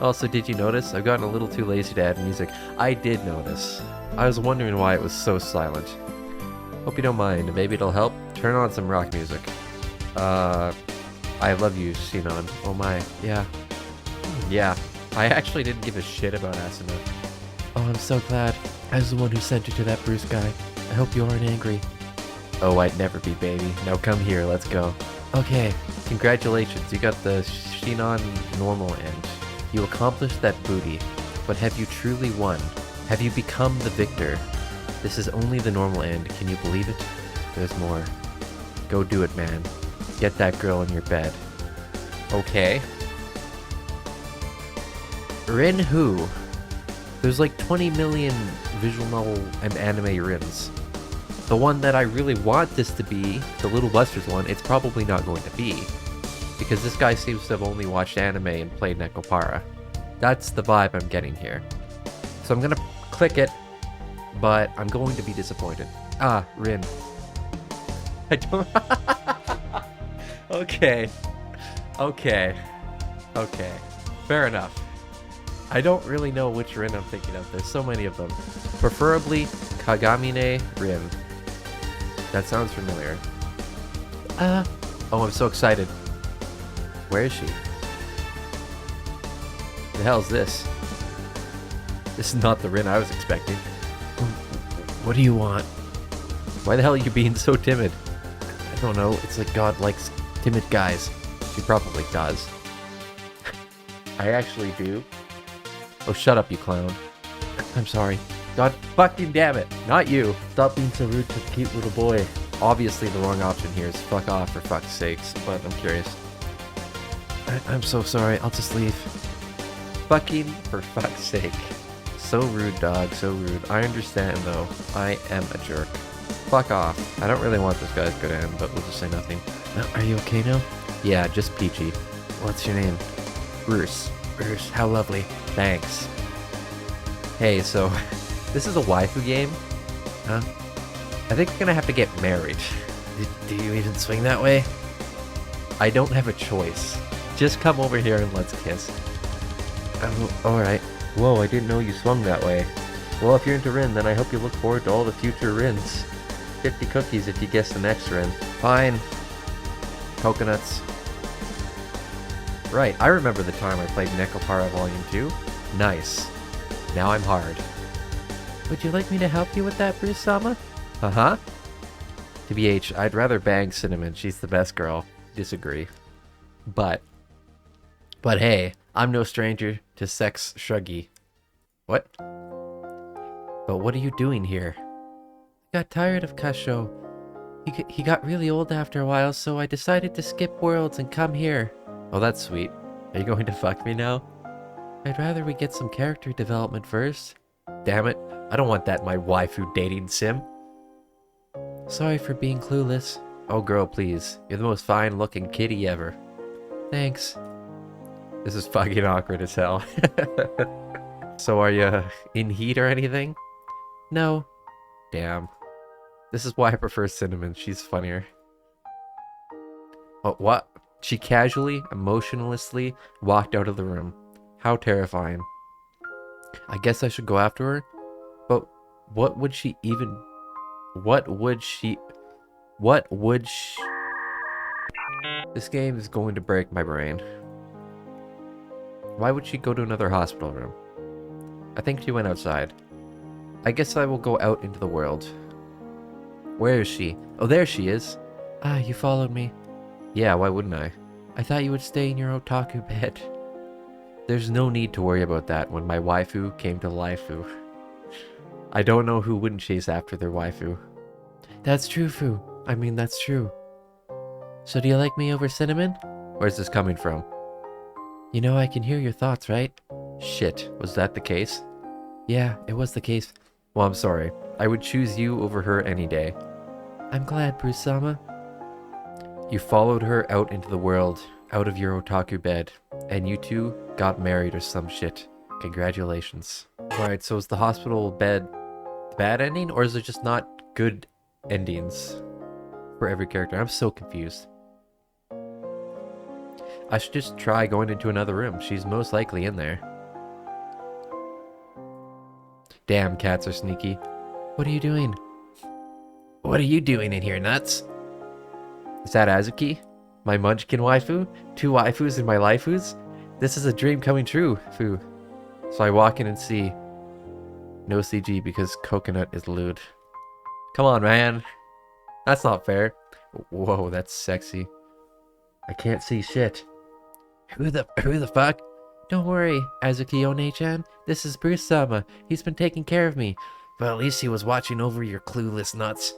Also, did you notice? I've gotten a little too lazy to add music. I did notice. I was wondering why it was so silent. Hope you don't mind. Maybe it'll help. Turn on some rock music. I love you, Sinon. Oh my. Yeah. Yeah. I actually didn't give a shit about Asuna. Oh, I'm so glad. I was the one who sent you to that Bruce guy. I hope you aren't angry. Oh, I'd never be, baby. Now come here. Let's go. Okay. Congratulations. You got the Sinon normal end. You accomplished that booty. But have you truly won? Have you become the victor? This is only the normal end. Can you believe it? There's more. Go do it, man. Get that girl in your bed. Okay. Rin who? There's like 20 million visual novel and anime Rins. The one that I really want this to be, the Little Busters one, it's probably not going to be. Because this guy seems to have only watched anime and played Nekopara. That's the vibe I'm getting here. So I'm gonna click it, but I'm going to be disappointed. Ah, Rin. I don't... Okay. Okay. Okay. Fair enough. I don't really know which Rin I'm thinking of. There's so many of them. Preferably Kagamine Rin. That sounds familiar. Oh, I'm so excited. Where is she? The hell is this? This is not the Rin I was expecting. What do you want? Why the hell are you being so timid? I don't know. It's like God likes timid guys. She probably does. I actually do. Oh, shut up, you clown. I'm sorry. God fucking damn it. Not you. Stop being so rude to the cute little boy. Obviously, the wrong option here is fuck off for fuck's sakes, but I'm curious. I'm so sorry. I'll just leave. Fucking for fuck's sake. So rude, dog. So rude. I understand, though. I am a jerk. Fuck off. I don't really want this guy's good end, but we'll just say nothing. Are you okay now? Yeah, just peachy. What's your name? Bruce. Bruce, how lovely. Thanks. Hey, so this is a waifu game? Huh? I think we're gonna have to get married. Do you even swing that way? I don't have a choice. Just come over here and let's kiss. Oh, alright. Whoa, I didn't know you swung that way. Well, if you're into Rin, then I hope you look forward to all the future Rins. 50 cookies if you guess the next Rin. Fine. Coconuts. Right, I remember the time I played Nekopara Volume 2. Nice. Now I'm hard. Would you like me to help you with that, Bruce-sama? Uh-huh. TBH, I'd rather bang Cinnamon. She's the best girl. Disagree. But hey, I'm no stranger to sex shruggy. What? But what are you doing here? I got tired of Kasho. He got really old after a while, so I decided to skip worlds and come here. Oh, that's sweet. Are you going to fuck me now? I'd rather we get some character development first. Damn it, I don't want that in my waifu dating sim. Sorry for being clueless. Oh girl, please. You're the most fine-looking kitty ever. Thanks. This is fucking awkward as hell. So are you in heat or anything? No. Damn. This is why I prefer Cinnamon. She's funnier. Oh, what? She casually, emotionlessly walked out of the room. How terrifying. I guess I should go after her? But what would she even... What would she... This game is going to break my brain. Why would she go to another hospital room? I think she went outside. I guess I will go out into the world. Where is she? Oh, there she is. Ah, you followed me. Yeah, why wouldn't I? I thought you would stay in your otaku bed. There's no need to worry about that when my waifu came to laifu. I don't know who wouldn't chase after their waifu. That's true, Fu. I mean, that's true. So do you like me over Cinnamon? Where's this coming from? You know I can hear your thoughts, right? Shit, was that the case? Yeah, it was the case. Well, I'm sorry. I would choose you over her any day. I'm glad, Bruce-sama. You followed her out into the world, out of your otaku bed, and you two got married or some shit. Congratulations. Alright, so is the hospital bed the bad ending, or is it just not good endings for every character? I'm so confused. I should just try going into another room. She's most likely in there. Damn, cats are sneaky. What are you doing? What are you doing in here, nuts? Is that Azuki? My munchkin waifu? 2 waifus in my laifus? This is a dream coming true, Fu. So I walk in and see. No CG because coconut is lewd. Come on, man. That's not fair. Whoa, that's sexy. I can't see shit. Who the fuck? Don't worry, Azuki One-chan. This is Bruce-sama. He's been taking care of me. But at least he was watching over your clueless nuts.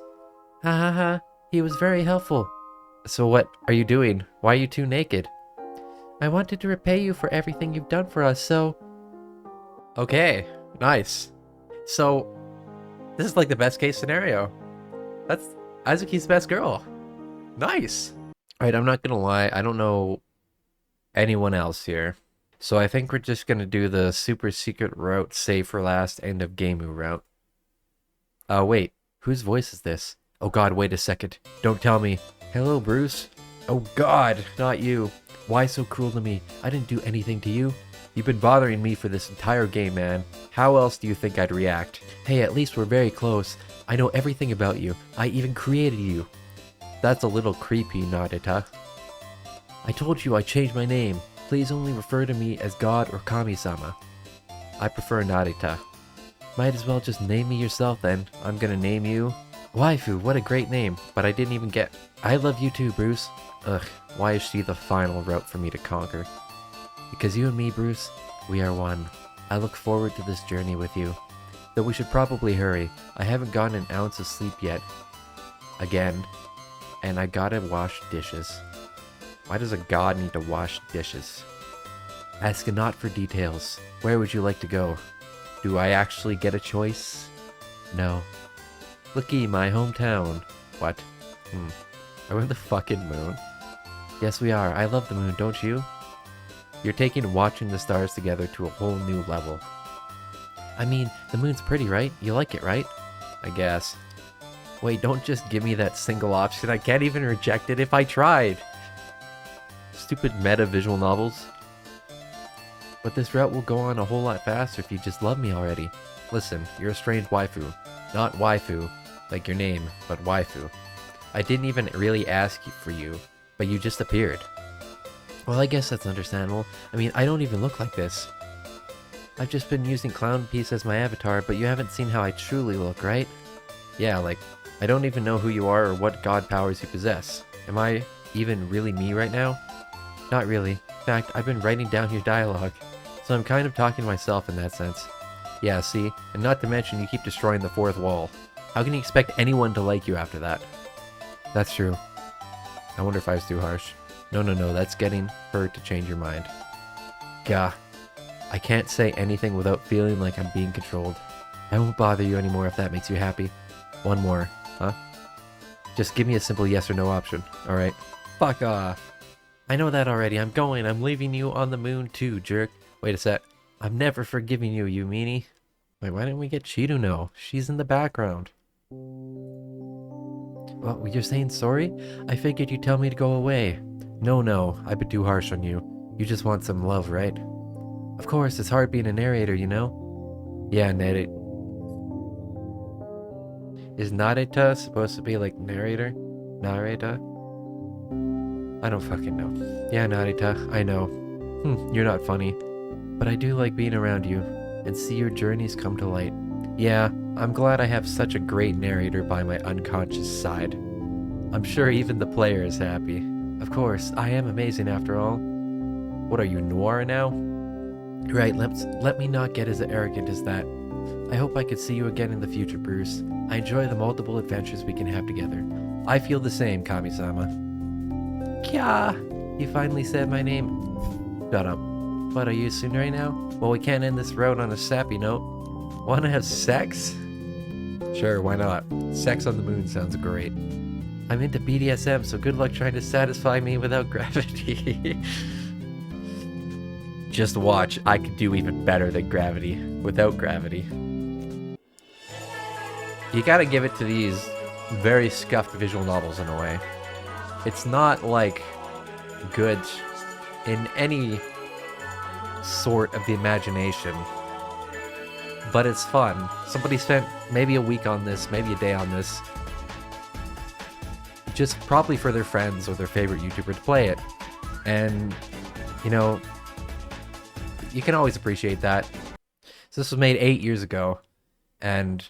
Ha ha ha. He was very helpful. So what are you doing? Why are you two naked? I wanted to repay you for everything you've done for us, so... Okay, nice. So, this is like the best case scenario. That's Azuki's best girl. Nice. Alright, I'm not gonna lie, I don't know anyone else here. So I think we're just gonna do the super secret route, save for last, end of game route. Wait, whose voice is this? Oh god, wait a second. Don't tell me. Hello, Bruce. Oh god, not you. Why so cruel to me? I didn't do anything to you. You've been bothering me for this entire game, man. How else do you think I'd react? Hey, at least we're very close. I know everything about you. I even created you. That's a little creepy, Nadita. I told you I changed my name. Please only refer to me as God or Kami-sama. I prefer Narita. Might as well just name me yourself then. I'm gonna name you... Waifu, what a great name, but I didn't even get... I love you too, Bruce. Ugh, why is she the final route for me to conquer? Because you and me, Bruce, we are one. I look forward to this journey with you. Though we should probably hurry. I haven't gotten an ounce of sleep yet. Again. And I gotta wash dishes. Why does a god need to wash dishes? Ask not for details. Where would you like to go? Do I actually get a choice? No. Looky, my hometown. What? Are we on the fucking moon? Yes, we are. I love the moon, don't you? You're taking watching the stars together to a whole new level. I mean, the moon's pretty, right? You like it, right? I guess. Wait, don't just give me that single option. I can't even reject it if I tried. Stupid meta visual novels. But this route will go on a whole lot faster if you just love me already. Listen, you're a strange waifu. Not waifu, like your name, but waifu. I didn't even really ask for you, but you just appeared. Well, I guess that's understandable. I mean, I don't even look like this. I've just been using Clown Piece as my avatar, but you haven't seen how I truly look, right? Yeah, like, I don't even know who you are or what god powers you possess. Am I even really me right now? Not really. In fact, I've been writing down your dialogue, so I'm kind of talking to myself in that sense. Yeah, see? And not to mention you keep destroying the fourth wall. How can you expect anyone to like you after that? That's true. I wonder if I was too harsh. No, that's getting her to change your mind. Gah. I can't say anything without feeling like I'm being controlled. I won't bother you anymore if that makes you happy. One more, huh? Just give me a simple yes or no option, alright? Fuck off. I know that already. I'm going. I'm leaving you on the moon too, jerk. Wait a sec. I'm never forgiving you, you meanie. Wait, why didn't we get Chiruno? She's in the background. Well, you're saying sorry? I figured you'd tell me to go away. No, I've been too harsh on you. You just want some love, right? Of course, it's hard being a narrator, you know? Yeah, Is Narita supposed to be like narrator? Narrator? I don't fucking know. Yeah, Narita, I know. You're not funny. But I do like being around you, and see your journeys come to light. Yeah, I'm glad I have such a great narrator by my unconscious side. I'm sure even the player is happy. Of course, I am amazing after all. What are you, noir now? Right, let me not get as arrogant as that. I hope I could see you again in the future, Bruce. I enjoy the multiple adventures we can have together. I feel the same, Kami-sama. Kya! You finally said my name. Shut up. What, are you soon right now? Well, we can't end this road on a sappy note. Wanna have sex? Sure, why not? Sex on the moon sounds great. I'm into BDSM, so good luck trying to satisfy me without gravity. Just watch, I could do even better than gravity, without gravity. You gotta give it to these very scuffed visual novels in a way. It's not, like, good in any sort of the imagination, but it's fun. Somebody spent maybe a week on this, maybe a day on this, just probably for their friends or their favorite YouTuber to play it. And, you know, you can always appreciate that. So this was made 8 years ago, and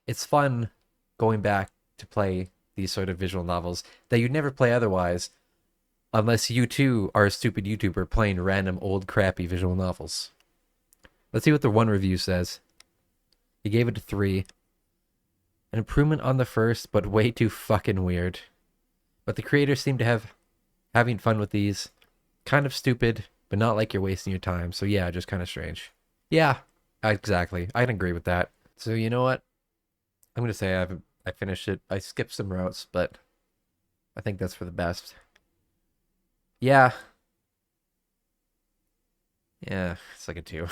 it's fun going back to play these sort of visual novels that you'd never play otherwise, unless you too are a stupid YouTuber playing random old crappy visual novels. Let's see what the one review says. He gave it a 3. An improvement on the first, but way too fucking weird. But the creators seem to have having fun with these. Kind of stupid, but not like you're wasting your time. So yeah, just kind of strange. Yeah, exactly. I'd agree with that. So you know what? I'm going to say I finished it. I skipped some routes, but I think that's for the best. Yeah. Yeah, it's like a 2.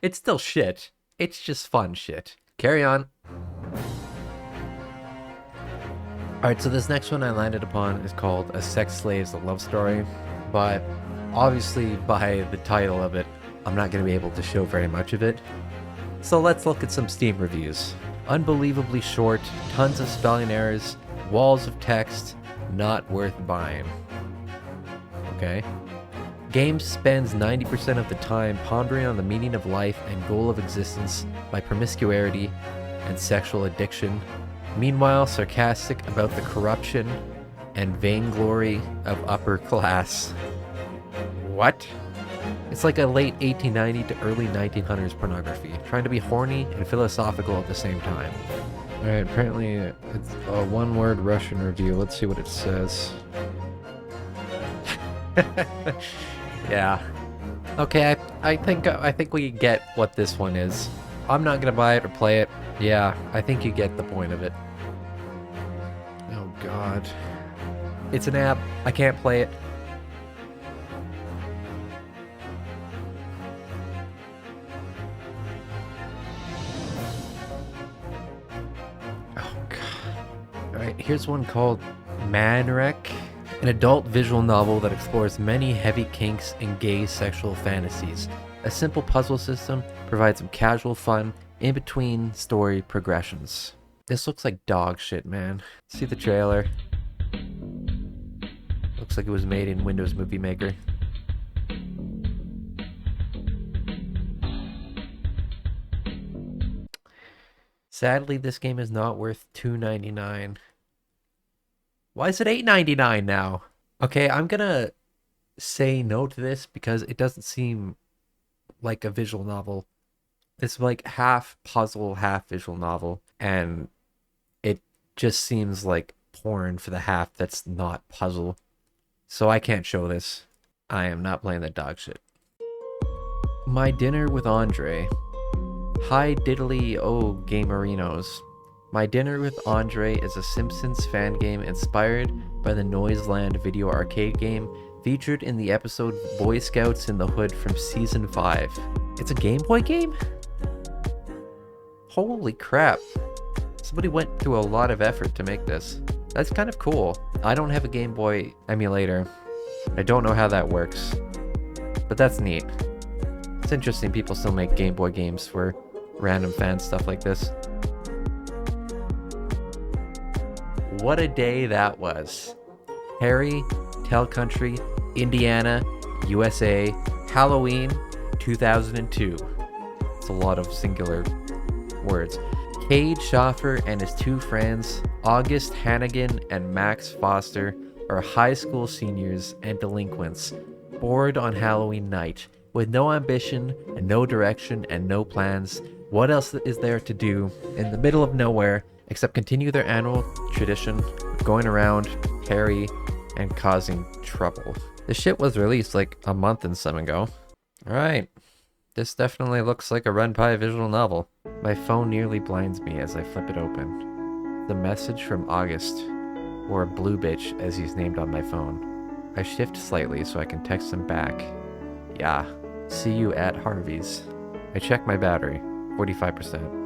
It's still shit. It's just fun shit. Carry on. Alright, so this next one I landed upon is called A Sex Slave's Love Story, but obviously by the title of it, I'm not going to be able to show very much of it. So let's look at some Steam reviews. Unbelievably short, tons of spelling errors, walls of text, not worth buying. Okay. Game spends 90% of the time pondering on the meaning of life and goal of existence by promiscuity and sexual addiction. Meanwhile, sarcastic about the corruption and vainglory of upper class. What? It's like a late 1890 to early 1900s pornography, trying to be horny and philosophical at the same time. Alright, apparently it's a one-word Russian review. Let's see what it says. Yeah. Okay, I think we get what this one is. I'm not gonna buy it or play it. Yeah, I think you get the point of it. Oh god. It's an app. I can't play it. Oh god. Alright, here's one called Manrek. An adult visual novel that explores many heavy kinks and gay sexual fantasies. A simple puzzle system provides some casual fun in between story progressions. This looks like dog shit, man. See the trailer. Looks like it was made in Windows Movie Maker. Sadly, this game is not worth $2.99. Why is it $8.99 now? Okay, I'm gonna say no to this because it doesn't seem like a visual novel. It's like half puzzle, half visual novel, and it just seems like porn for the half that's not puzzle. So I can't show this. I am not playing that dog shit. My Dinner with Andre. Hi diddly oh gamerinos. My Dinner with Andre is a Simpsons fan game inspired by the Noiseland video arcade game featured in the episode Boy Scouts in the Hood from Season 5. It's a Game Boy game? Holy crap. Somebody went through a lot of effort to make this. That's kind of cool. I don't have a Game Boy emulator. I don't know how that works. But that's neat. It's interesting people still make Game Boy games for random fan stuff like this. What a day that was. Harry, Tell Country, Indiana, USA, Halloween, 2002. It's a lot of singular words. Cade Schaffer and his two friends, August Hannigan and Max Foster, are high school seniors and delinquents, bored on Halloween night. With no ambition and no direction and no plans, what else is there to do in the middle of nowhere except continue their annual tradition of going around Harry and causing trouble? This shit was released like a month and some ago. Alright, this definitely looks like a Ren'Py visual novel. My phone nearly blinds me as I flip it open. The message from August, or Blue Bitch as he's named on my phone. I shift slightly so I can text him back. Yeah, see you at Harvey's. I check my battery, 45%.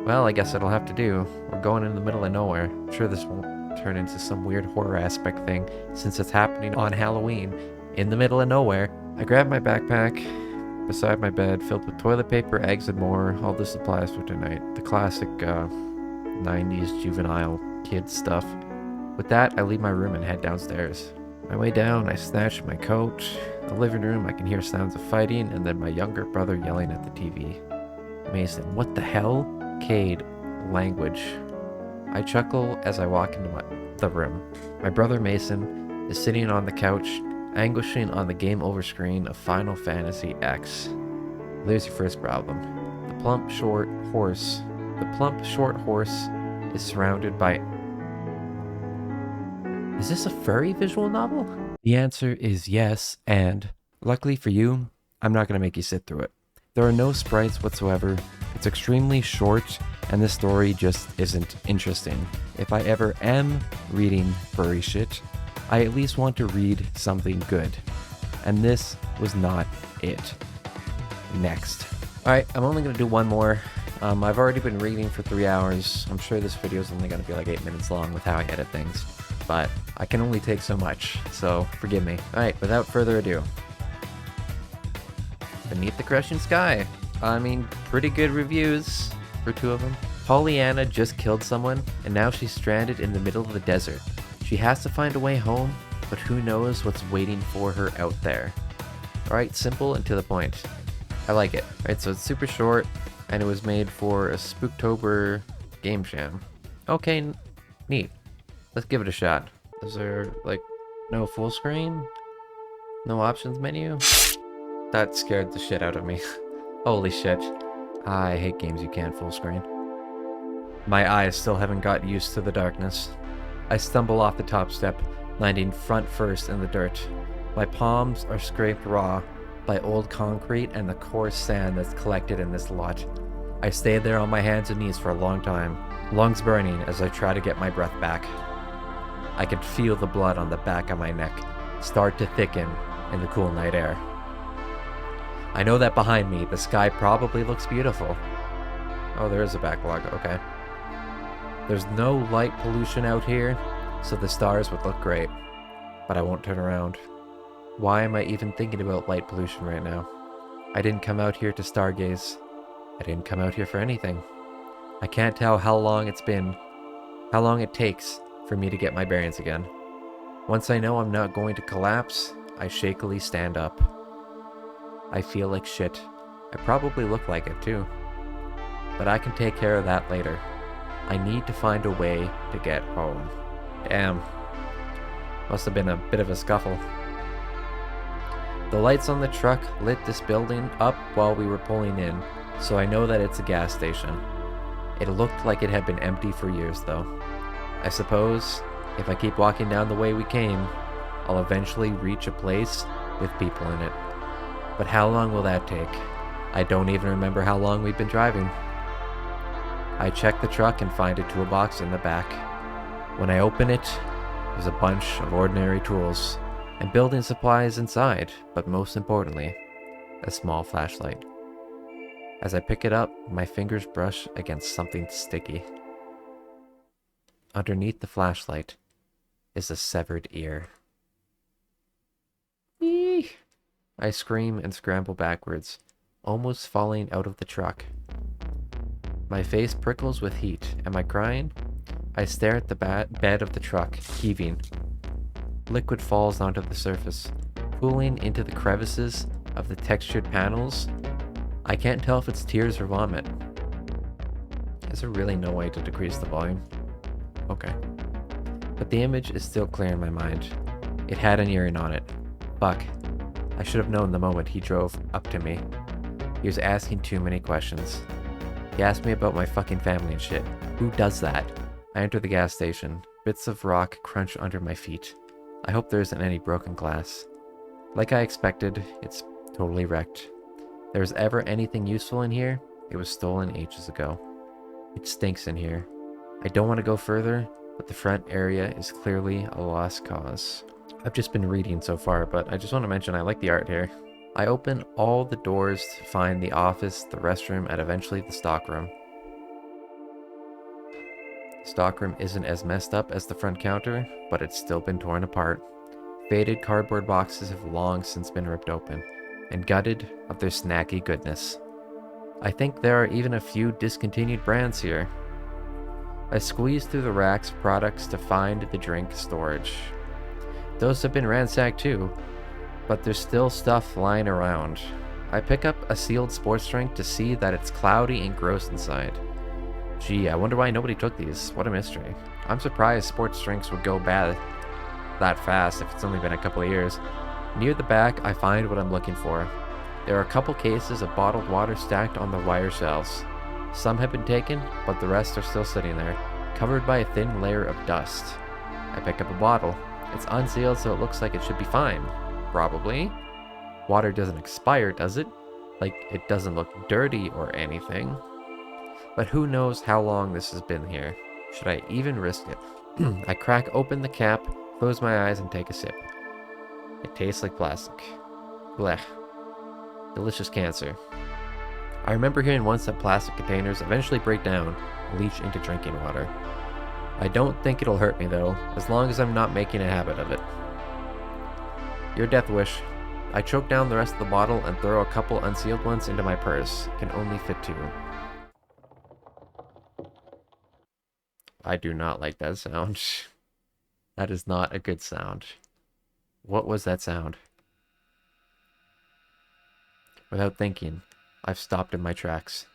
Well, I guess it'll have to do. We're going in the middle of nowhere. I'm sure this won't turn into some weird horror aspect thing since it's happening on Halloween in the middle of nowhere. I grab my backpack beside my bed filled with toilet paper, eggs, and more. All the supplies for tonight. The classic 90s juvenile kid stuff. With that, I leave my room and head downstairs. On my way down, I snatch my coat. In the living room, I can hear sounds of fighting and then my younger brother yelling at the TV. Mason, what the hell? Cade, language. I chuckle as I walk into the room. My brother Mason is sitting on the couch, anguishing on the game over screen of Final Fantasy X. There's your first problem. The plump short horse is surrounded by... Is this a furry visual novel? The answer is yes, and luckily for you, I'm not going to make you sit through it. There are no sprites whatsoever. It's extremely short, and the story just isn't interesting. If I ever am reading furry shit, I at least want to read something good. And this was not it. Next. Alright, I'm only going to do one more. I've already been reading for 3 hours. I'm sure this video is only going to be like 8 minutes long with how I edit things. But I can only take so much, so forgive me. Alright, without further ado. Beneath the Crushing Sky. I mean, pretty good reviews for 2 of them. Pollyanna just killed someone, and now she's stranded in the middle of the desert. She has to find a way home, but who knows what's waiting for her out there. Alright, simple and to the point. I like it. Alright, so it's super short, and it was made for a Spooktober game jam. Okay, neat. Let's give it a shot. Is there, like, no full screen? No options menu? That scared the shit out of me. Holy shit. I hate games you can't full screen. My eyes still haven't got used to the darkness. I stumble off the top step, landing front first in the dirt. My palms are scraped raw by old concrete and the coarse sand that's collected in this lot. I stayed there on my hands and knees for a long time, lungs burning as I try to get my breath back. I can feel the blood on the back of my neck start to thicken in the cool night air. I know that behind me, the sky probably looks beautiful. Oh, there is a backlog, okay. There's no light pollution out here, so the stars would look great. But I won't turn around. Why am I even thinking about light pollution right now? I didn't come out here to stargaze. I didn't come out here for anything. I can't tell how long it's been, how long it takes for me to get my bearings again. Once I know I'm not going to collapse, I shakily stand up. I feel like shit. I probably look like it too. But I can take care of that later. I need to find a way to get home. Damn. Must have been a bit of a scuffle. The lights on the truck lit this building up while we were pulling in, so I know that it's a gas station. It looked like it had been empty for years though. I suppose, if I keep walking down the way we came, I'll eventually reach a place with people in it. But how long will that take? I don't even remember how long we've been driving. I check the truck and find a toolbox in the back. When I open it, there's a bunch of ordinary tools and building supplies inside, but most importantly, a small flashlight. As I pick it up, my fingers brush against something sticky. Underneath the flashlight is a severed ear. Eee! I scream and scramble backwards, almost falling out of the truck. My face prickles with heat. Am I crying? I stare at the bed of the truck, heaving. Liquid falls onto the surface, pooling into the crevices of the textured panels. I can't tell if it's tears or vomit. Is there really no way to decrease the volume? Okay. But the image is still clear in my mind. It had an earring on it. Fuck. I should have known the moment he drove up to me. He was asking too many questions. He asked me about my fucking family and shit. Who does that? I enter the gas station. Bits of rock crunch under my feet. I hope there isn't any broken glass. Like I expected, it's totally wrecked. If there was ever anything useful in here, it was stolen ages ago. It stinks in here. I don't want to go further, but the front area is clearly a lost cause. I've just been reading so far, but I just want to mention I like the art here. I open all the doors to find the office, the restroom, and eventually the stockroom. The stockroom isn't as messed up as the front counter, but it's still been torn apart. Faded cardboard boxes have long since been ripped open, and gutted of their snacky goodness. I think there are even a few discontinued brands here. I squeeze through the racks of products to find the drink storage. Those have been ransacked too, but there's still stuff lying around. I pick up a sealed sports drink to see that it's cloudy and gross inside. Gee, I wonder why nobody took these. What a mystery. I'm surprised sports drinks would go bad that fast if it's only been a couple of years. Near the back, I find what I'm looking for. There are a couple cases of bottled water stacked on the wire shelves. Some have been taken, but the rest are still sitting there, covered by a thin layer of dust. I pick up a bottle. It's unsealed, so it looks like it should be fine. Probably. Water doesn't expire, does it? Like, it doesn't look dirty or anything. But who knows how long this has been here. Should I even risk it? I crack open the cap, close my eyes, and take a sip. It tastes like plastic. Blech. Delicious cancer. I remember hearing once that plastic containers eventually break down and leach into drinking water. I don't think it'll hurt me though, as long as I'm not making a habit of it. Your death wish. I choke down the rest of the bottle and throw a couple unsealed ones into my purse. Can only fit 2. I do not like that sound. That is not a good sound. What was that sound? Without thinking, I've stopped in my tracks.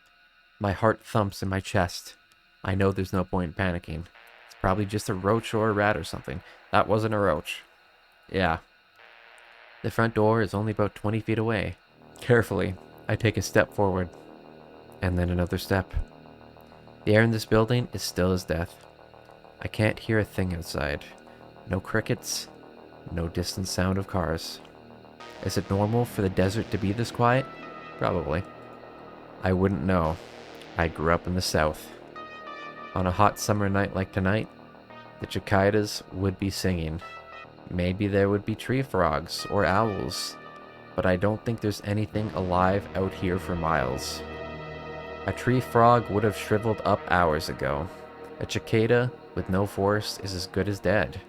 My heart thumps in my chest. I know there's no point in panicking. It's probably just a roach or a rat or something. That wasn't a roach. Yeah. The front door is only about 20 feet away. Carefully, I take a step forward, and then another step. The air in this building is still as death. I can't hear a thing outside. No crickets, no distant sound of cars. Is it normal for the desert to be this quiet? Probably. I wouldn't know. I grew up in the south. On a hot summer night like tonight, the cicadas would be singing. Maybe there would be tree frogs or owls, but I don't think there's anything alive out here for miles. A tree frog would have shriveled up hours ago. A cicada with no force is as good as dead,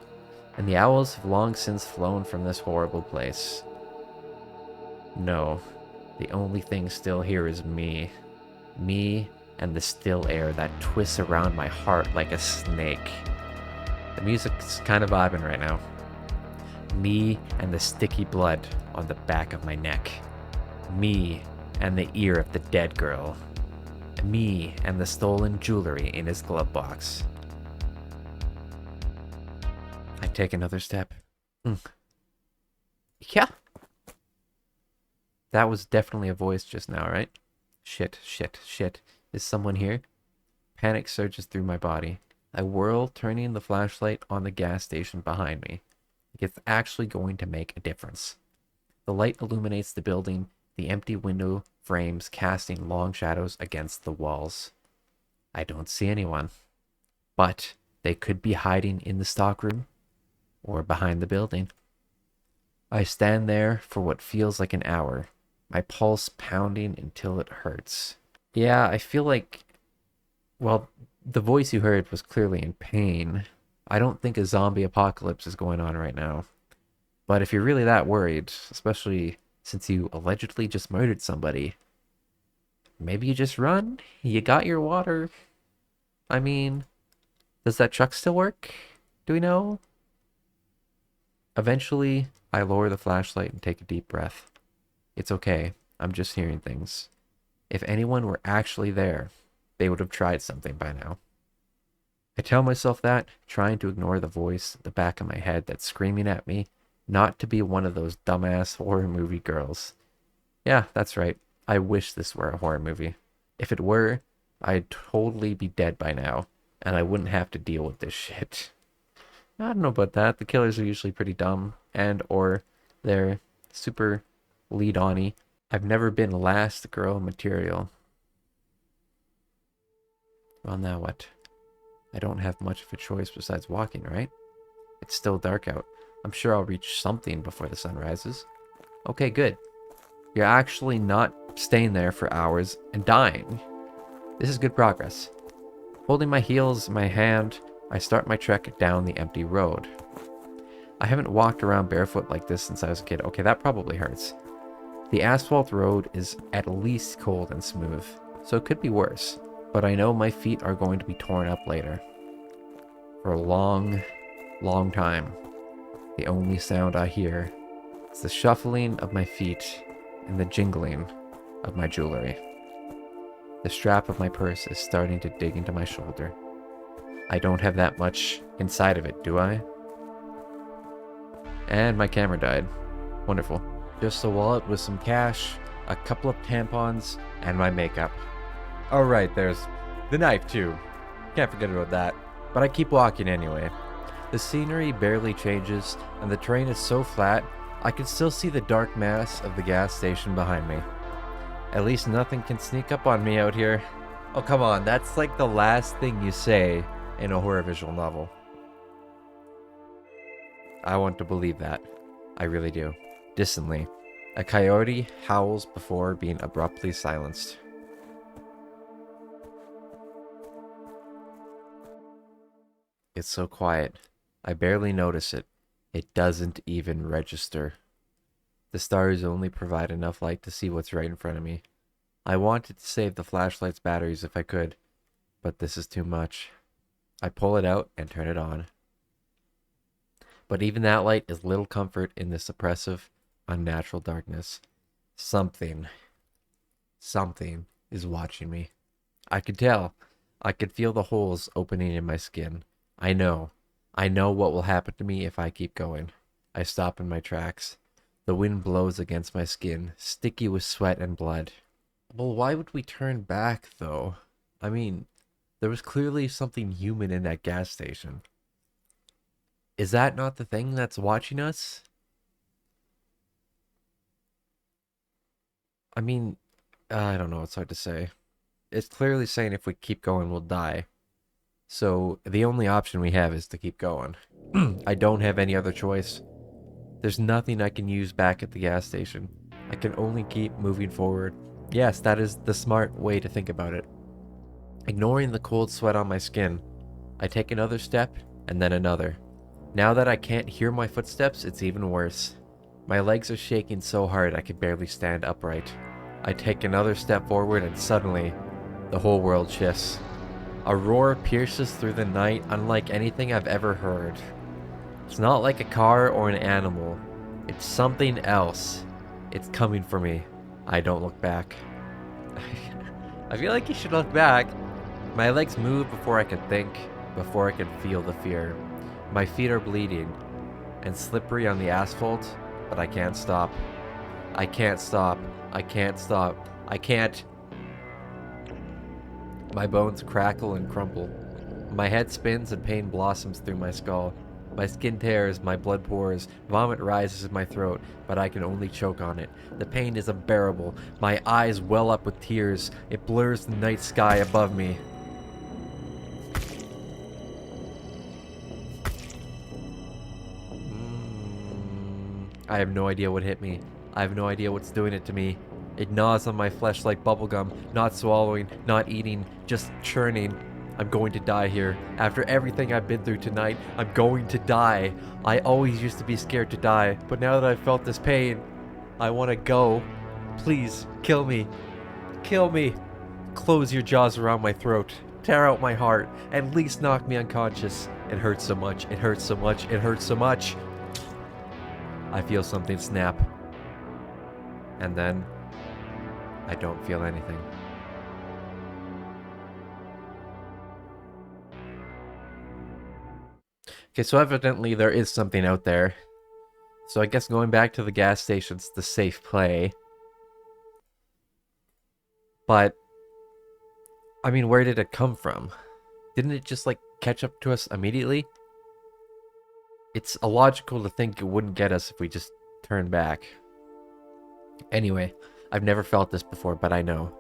and the owls have long since flown from this horrible place. No, the only thing still here is me. Me and the still air that twists around my heart like a snake. The music's kind of vibing right now. Me and the sticky blood on the back of my neck. Me and the ear of the dead girl. Me and the stolen jewelry in his glove box. I take another step. Yeah. That was definitely a voice just now, right? Shit, shit, shit. Is someone here? Panic surges through my body. I whirl, turning the flashlight on the gas station behind me. It's actually going to make a difference. The light illuminates the building, the empty window frames casting long shadows against the walls. I don't see anyone, but they could be hiding in the stockroom or behind the building. I stand there for what feels like an hour, my pulse pounding until it hurts. Yeah, I feel like, well, the voice you heard was clearly in pain. I don't think a zombie apocalypse is going on right now. But if you're really that worried, especially since you allegedly just murdered somebody, maybe you just run? You got your water. I mean, does that truck still work? Do we know? Eventually, I lower the flashlight and take a deep breath. It's okay. I'm just hearing things. If anyone were actually there, they would have tried something by now. I tell myself that, trying to ignore the voice at the back of my head that's screaming at me not to be one of those dumbass horror movie girls. Yeah, that's right. I wish this were a horror movie. If it were, I'd totally be dead by now, and I wouldn't have to deal with this shit. I don't know about that. The killers are usually pretty dumb, and or they're super lead-on-y. I've never been last girl material. Well, now what? I don't have much of a choice besides walking, right? It's still dark out. I'm sure I'll reach something before the sun rises. Okay, good. You're actually not staying there for hours and dying. This is good progress. Holding my heels in my hand, I start my trek down the empty road. I haven't walked around barefoot like this since I was a kid. Okay, that probably hurts. The asphalt road is at least cold and smooth, so it could be worse. But I know my feet are going to be torn up later. For a long, long time, the only sound I hear is the shuffling of my feet and the jingling of my jewelry. The strap of my purse is starting to dig into my shoulder. I don't have that much inside of it, do I? And my camera died. Wonderful. Just a wallet with some cash, a couple of tampons, and my makeup. Oh right, there's the knife too. Can't forget about that. But I keep walking anyway. The scenery barely changes, and the terrain is so flat, I can still see the dark mass of the gas station behind me. At least nothing can sneak up on me out here. Oh come on, that's like the last thing you say in a horror visual novel. I want to believe that. I really do. Distantly, a coyote howls before being abruptly silenced. It's so quiet. I barely notice it. It doesn't even register. The stars only provide enough light to see what's right in front of me. I wanted to save the flashlight's batteries if I could, but this is too much. I pull it out and turn it on. But even that light is little comfort in this oppressive, unnatural darkness. Something is watching me. I could tell. I could feel the holes opening in my skin. I know what will happen to me if I keep going. I stop in my tracks. The wind blows against my skin, sticky with sweat and blood. Well, why would we turn back, though? I mean, there was clearly something human in that gas station. Is that not the thing that's watching us? I mean, I don't know, it's hard to say. It's clearly saying if we keep going, we'll die. So, the only option we have is to keep going. I don't have any other choice. There's nothing I can use back at the gas station. I can only keep moving forward. Yes, that is the smart way to think about it. Ignoring the cold sweat on my skin, I take another step, and then another. Now that I can't hear my footsteps, it's even worse. My legs are shaking so hard I can barely stand upright. I take another step forward and suddenly, the whole world shifts. A roar pierces through the night unlike anything I've ever heard. It's not like a car or an animal. It's something else. It's coming for me. I don't look back. I feel like you should look back. My legs move before I can think, before I can feel the fear. My feet are bleeding and slippery on the asphalt, but I can't stop. I can't stop. I can't stop. I can't. My bones crackle and crumple. My head spins and pain blossoms through my skull. My skin tears, my blood pours, vomit rises in my throat, but I can only choke on it. The pain is unbearable. My eyes well up with tears. It blurs the night sky above me. I have no idea what hit me. I have no idea what's doing it to me. It gnaws on my flesh like bubblegum, not swallowing, not eating, just churning. I'm going to die here. After everything I've been through tonight, I'm going to die. I always used to be scared to die, but now that I've felt this pain, I want to go. Please, kill me. Kill me. Close your jaws around my throat. Tear out my heart. At least knock me unconscious. It hurts so much. It hurts so much. It hurts so much. I feel something snap. And then, I don't feel anything. Okay, so evidently there is something out there. So I guess going back to the gas station's the safe play. But, I mean, where did it come from? Didn't it just, like, catch up to us immediately? It's illogical to think it wouldn't get us if we just turned back. Anyway, I've never felt this before, but I know.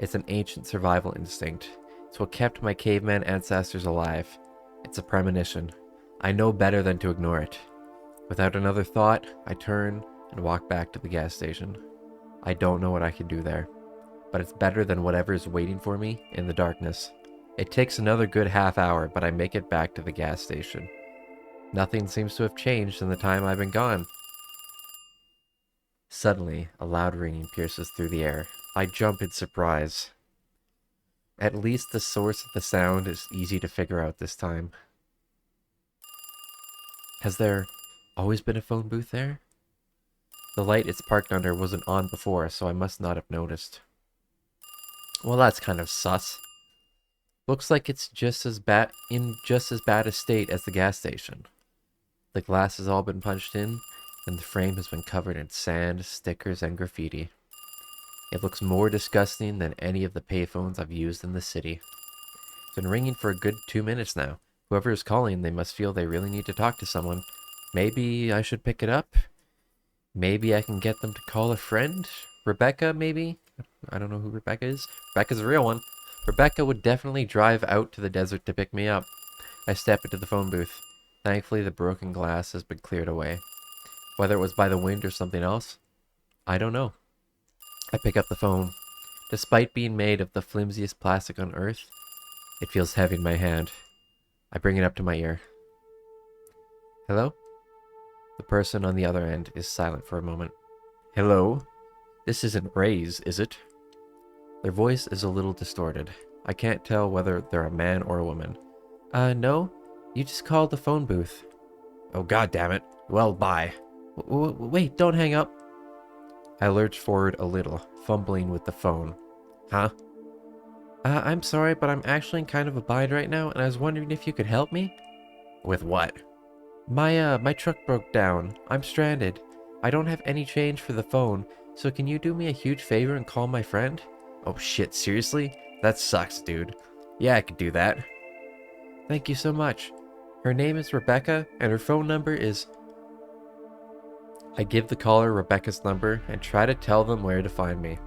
It's an ancient survival instinct. It's what kept my caveman ancestors alive. It's a premonition. I know better than to ignore it. Without another thought, I turn and walk back to the gas station. I don't know what I can do there, but it's better than whatever is waiting for me in the darkness. It takes another good half hour, but I make it back to the gas station. Nothing seems to have changed in the time I've been gone. Suddenly, a loud ringing pierces through the air. I jump in surprise. At least the source of the sound is easy to figure out this time. Has there always been a phone booth there? The light it's parked under wasn't on before, so I must not have noticed. Well, that's kind of sus. Looks like it's in just as bad a state as the gas station. The glass has all been punched in, and the frame has been covered in sand, stickers, and graffiti. It looks more disgusting than any of the payphones I've used in the city. It's been ringing for a good 2 minutes now. Whoever is calling, they must feel they really need to talk to someone. Maybe I should pick it up? Maybe I can get them to call a friend? Rebecca, maybe? I don't know who Rebecca is. Rebecca's a real one. Rebecca would definitely drive out to the desert to pick me up. I step into the phone booth. Thankfully, the broken glass has been cleared away. Whether it was by the wind or something else, I don't know. I pick up the phone. Despite being made of the flimsiest plastic on earth, it feels heavy in my hand. I bring it up to my ear. Hello? The person on the other end is silent for a moment. Hello? This isn't Ray's, is it? Their voice is a little distorted. I can't tell whether they're a man or a woman. No? You just called the phone booth. Oh, god damn it. Well, bye. Wait, don't hang up. I lurched forward a little, fumbling with the phone. Huh? I'm sorry, but I'm actually in kind of a bind right now, and I was wondering if you could help me? With what? My truck broke down. I'm stranded. I don't have any change for the phone, so can you do me a huge favor and call my friend? Oh shit, seriously? That sucks, dude. Yeah, I could do that. Thank you so much. Her name is Rebecca, and her phone number is... I give the caller Rebecca's number and try to tell them where to find me.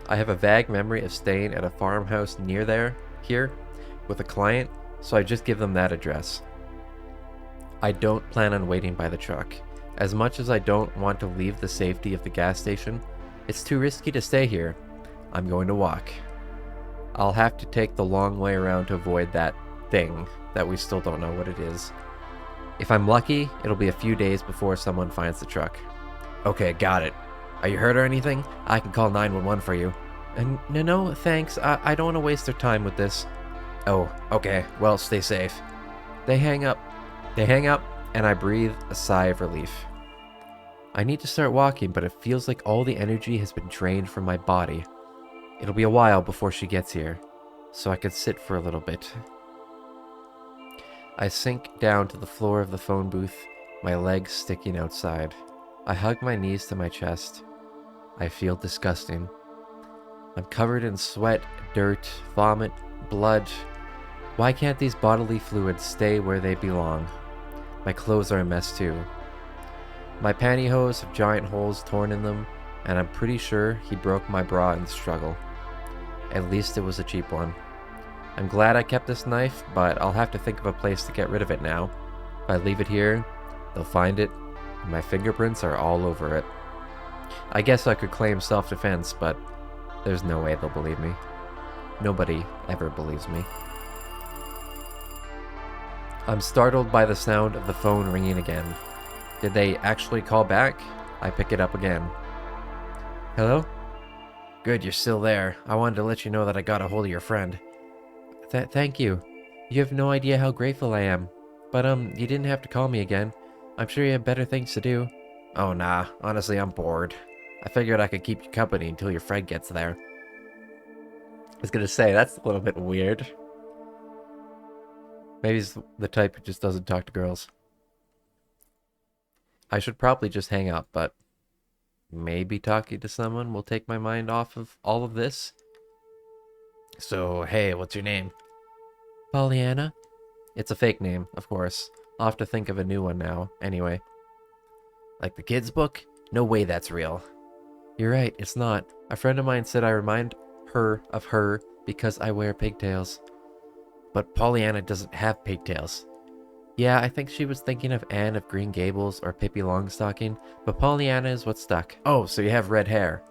I have a vague memory of staying at a farmhouse near here, with a client, so I just give them that address. I don't plan on waiting by the truck. As much as I don't want to leave the safety of the gas station, it's too risky to stay here. I'm going to walk. I'll have to take the long way around to avoid that thing that we still don't know what it is. If I'm lucky, it'll be a few days before someone finds the truck. Okay, got it. Are you hurt or anything? I can call 911 for you. No, thanks. I don't want to waste their time with this. Oh, okay. Well, stay safe. They hang up, and I breathe a sigh of relief. I need to start walking, but it feels like all the energy has been drained from my body. It'll be a while before she gets here, so I could sit for a little bit. I sink down to the floor of the phone booth, my legs sticking outside. I hug my knees to my chest. I feel disgusting. I'm covered in sweat, dirt, vomit, blood. Why can't these bodily fluids stay where they belong? My clothes are a mess too. My pantyhose have giant holes torn in them, and I'm pretty sure he broke my bra in the struggle. At least it was a cheap one. I'm glad I kept this knife, but I'll have to think of a place to get rid of it now. If I leave it here, they'll find it, and my fingerprints are all over it. I guess I could claim self-defense, but there's no way they'll believe me. Nobody ever believes me. I'm startled by the sound of the phone ringing again. Did they actually call back? I pick it up again. Hello? Good, you're still there. I wanted to let you know that I got a hold of your friend. Thank you. You have no idea how grateful I am. But, you didn't have to call me again. I'm sure you have better things to do. Oh, nah. Honestly, I'm bored. I figured I could keep you company until your friend gets there. I was gonna say, that's a little bit weird. Maybe he's the type who just doesn't talk to girls. I should probably just hang up, but maybe talking to someone will take my mind off of all of this. So, hey, what's your name? Pollyanna? It's a fake name, of course. I'll have to think of a new one now, anyway. Like the kid's book? No way that's real. You're right, it's not. A friend of mine said I remind her of her because I wear pigtails. But Pollyanna doesn't have pigtails. Yeah, I think she was thinking of Anne of Green Gables or Pippi Longstocking, but Pollyanna is what stuck. Oh, so you have red hair.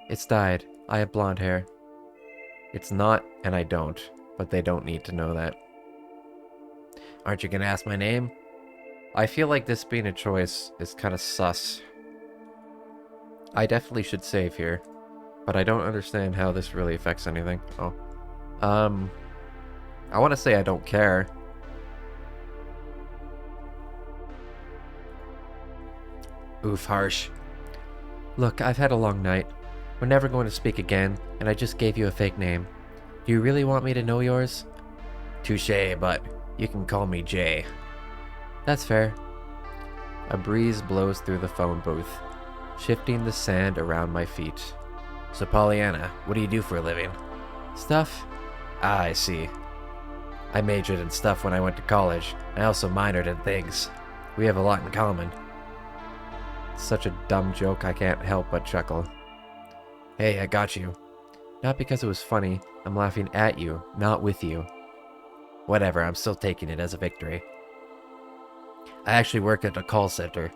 It's dyed. I have blonde hair. It's not, and I don't, but they don't need to know that. Aren't you gonna ask my name? I feel like this being a choice is kind of sus. I definitely should save here, but I don't understand how this really affects anything. Oh. I want to say I don't care. Oof, harsh. Look, I've had a long night. We're never going to speak again, and I just gave you a fake name. Do you really want me to know yours? Touché, but you can call me Jay. That's fair. A breeze blows through the phone booth, shifting the sand around my feet. So Pollyanna, what do you do for a living? Stuff. Ah, I see. I majored in stuff when I went to college. I also minored in things. We have a lot in common. It's such a dumb joke I can't help but chuckle. Hey, I got you. Not because it was funny. I'm laughing at you, not with you. Whatever, I'm still taking it as a victory. I actually work at a call center.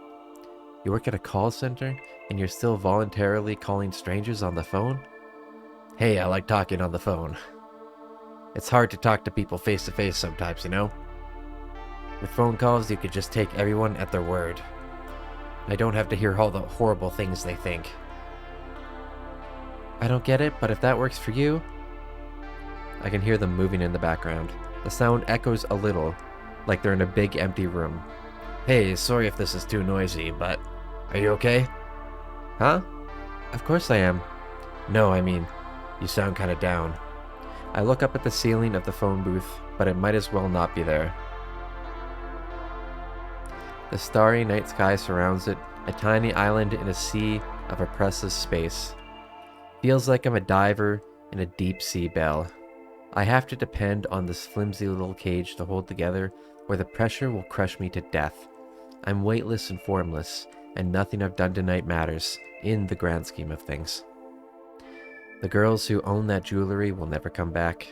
You work at a call center? And you're still voluntarily calling strangers on the phone? Hey, I like talking on the phone. It's hard to talk to people face to face sometimes, you know? With phone calls, you could just take everyone at their word. I don't have to hear all the horrible things they think. I don't get it, but if that works for you... I can hear them moving in the background. The sound echoes a little, like they're in a big empty room. Hey, sorry if this is too noisy, but are you okay? Huh? Of course I am. No, I mean, you sound kinda down. I look up at the ceiling of the phone booth, but it might as well not be there. The starry night sky surrounds it, a tiny island in a sea of oppressive space. Feels like I'm a diver in a deep sea bell. I have to depend on this flimsy little cage to hold together, or the pressure will crush me to death. I'm weightless and formless, and nothing I've done tonight matters, in the grand scheme of things. The girls who own that jewelry will never come back.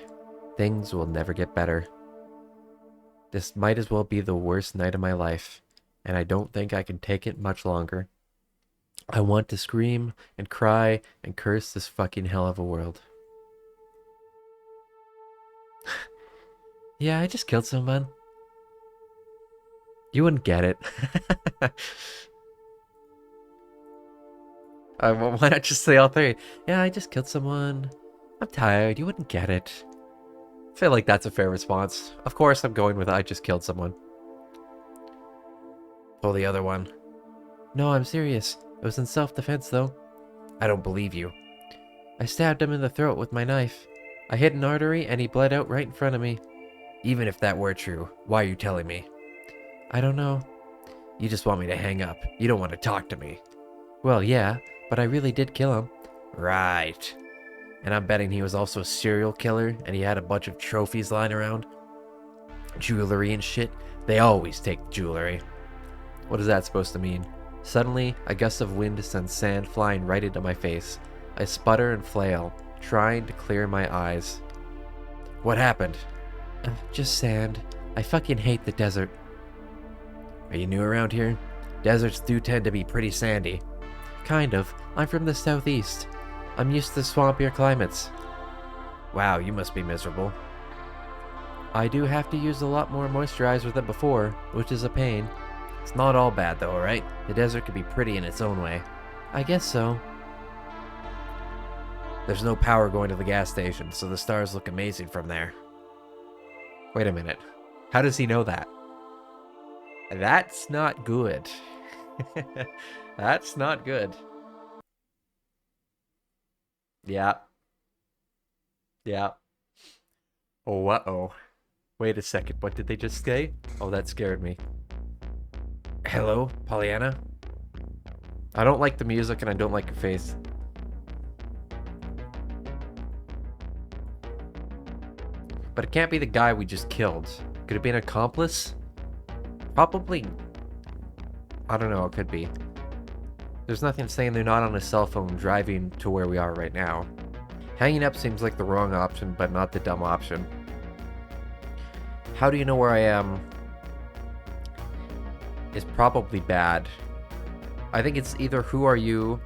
Things will never get better. This might as well be the worst night of my life, and I don't think I can take it much longer. I want to scream and cry and curse this fucking hell of a world. Yeah, I just killed someone. You wouldn't get it. Why not just say all three? Yeah, I just killed someone. I'm tired. You wouldn't get it. I feel like that's a fair response. Of course, I'm going with I just killed someone. Pull the other one. No, I'm serious. It was in self-defense, though. I don't believe you. I stabbed him in the throat with my knife. I hit an artery and he bled out right in front of me. Even if that were true, why are you telling me? I don't know. You just want me to hang up. You don't want to talk to me. Well, yeah, but I really did kill him. Right. And I'm betting he was also a serial killer and he had a bunch of trophies lying around. Jewelry and shit. They always take jewelry. What is that supposed to mean? Suddenly, a gust of wind sends sand flying right into my face. I sputter and flail, trying to clear my eyes. What happened? Just sand. I fucking hate the desert. Are you new around here? Deserts do tend to be pretty sandy. Kind of. I'm from the southeast. I'm used to swampier climates. Wow, you must be miserable. I do have to use a lot more moisturizer than before, which is a pain. It's not all bad though, right? The desert can be pretty in its own way. I guess so. There's no power going to the gas station, so the stars look amazing from there. Wait a minute. How does he know that? That's not good. That's not good. Yeah. Yeah. Oh, uh-oh. Wait a second, what did they just say? Oh, that scared me. Hello, Pollyanna? I don't like the music and I don't like your face. But it can't be the guy we just killed. Could it be an accomplice? Probably. I don't know, it could be. There's nothing saying they're not on a cell phone driving to where we are right now. Hanging up seems like the wrong option, but not the dumb option. How do you know where I am? Is probably bad. I think it's either who are you,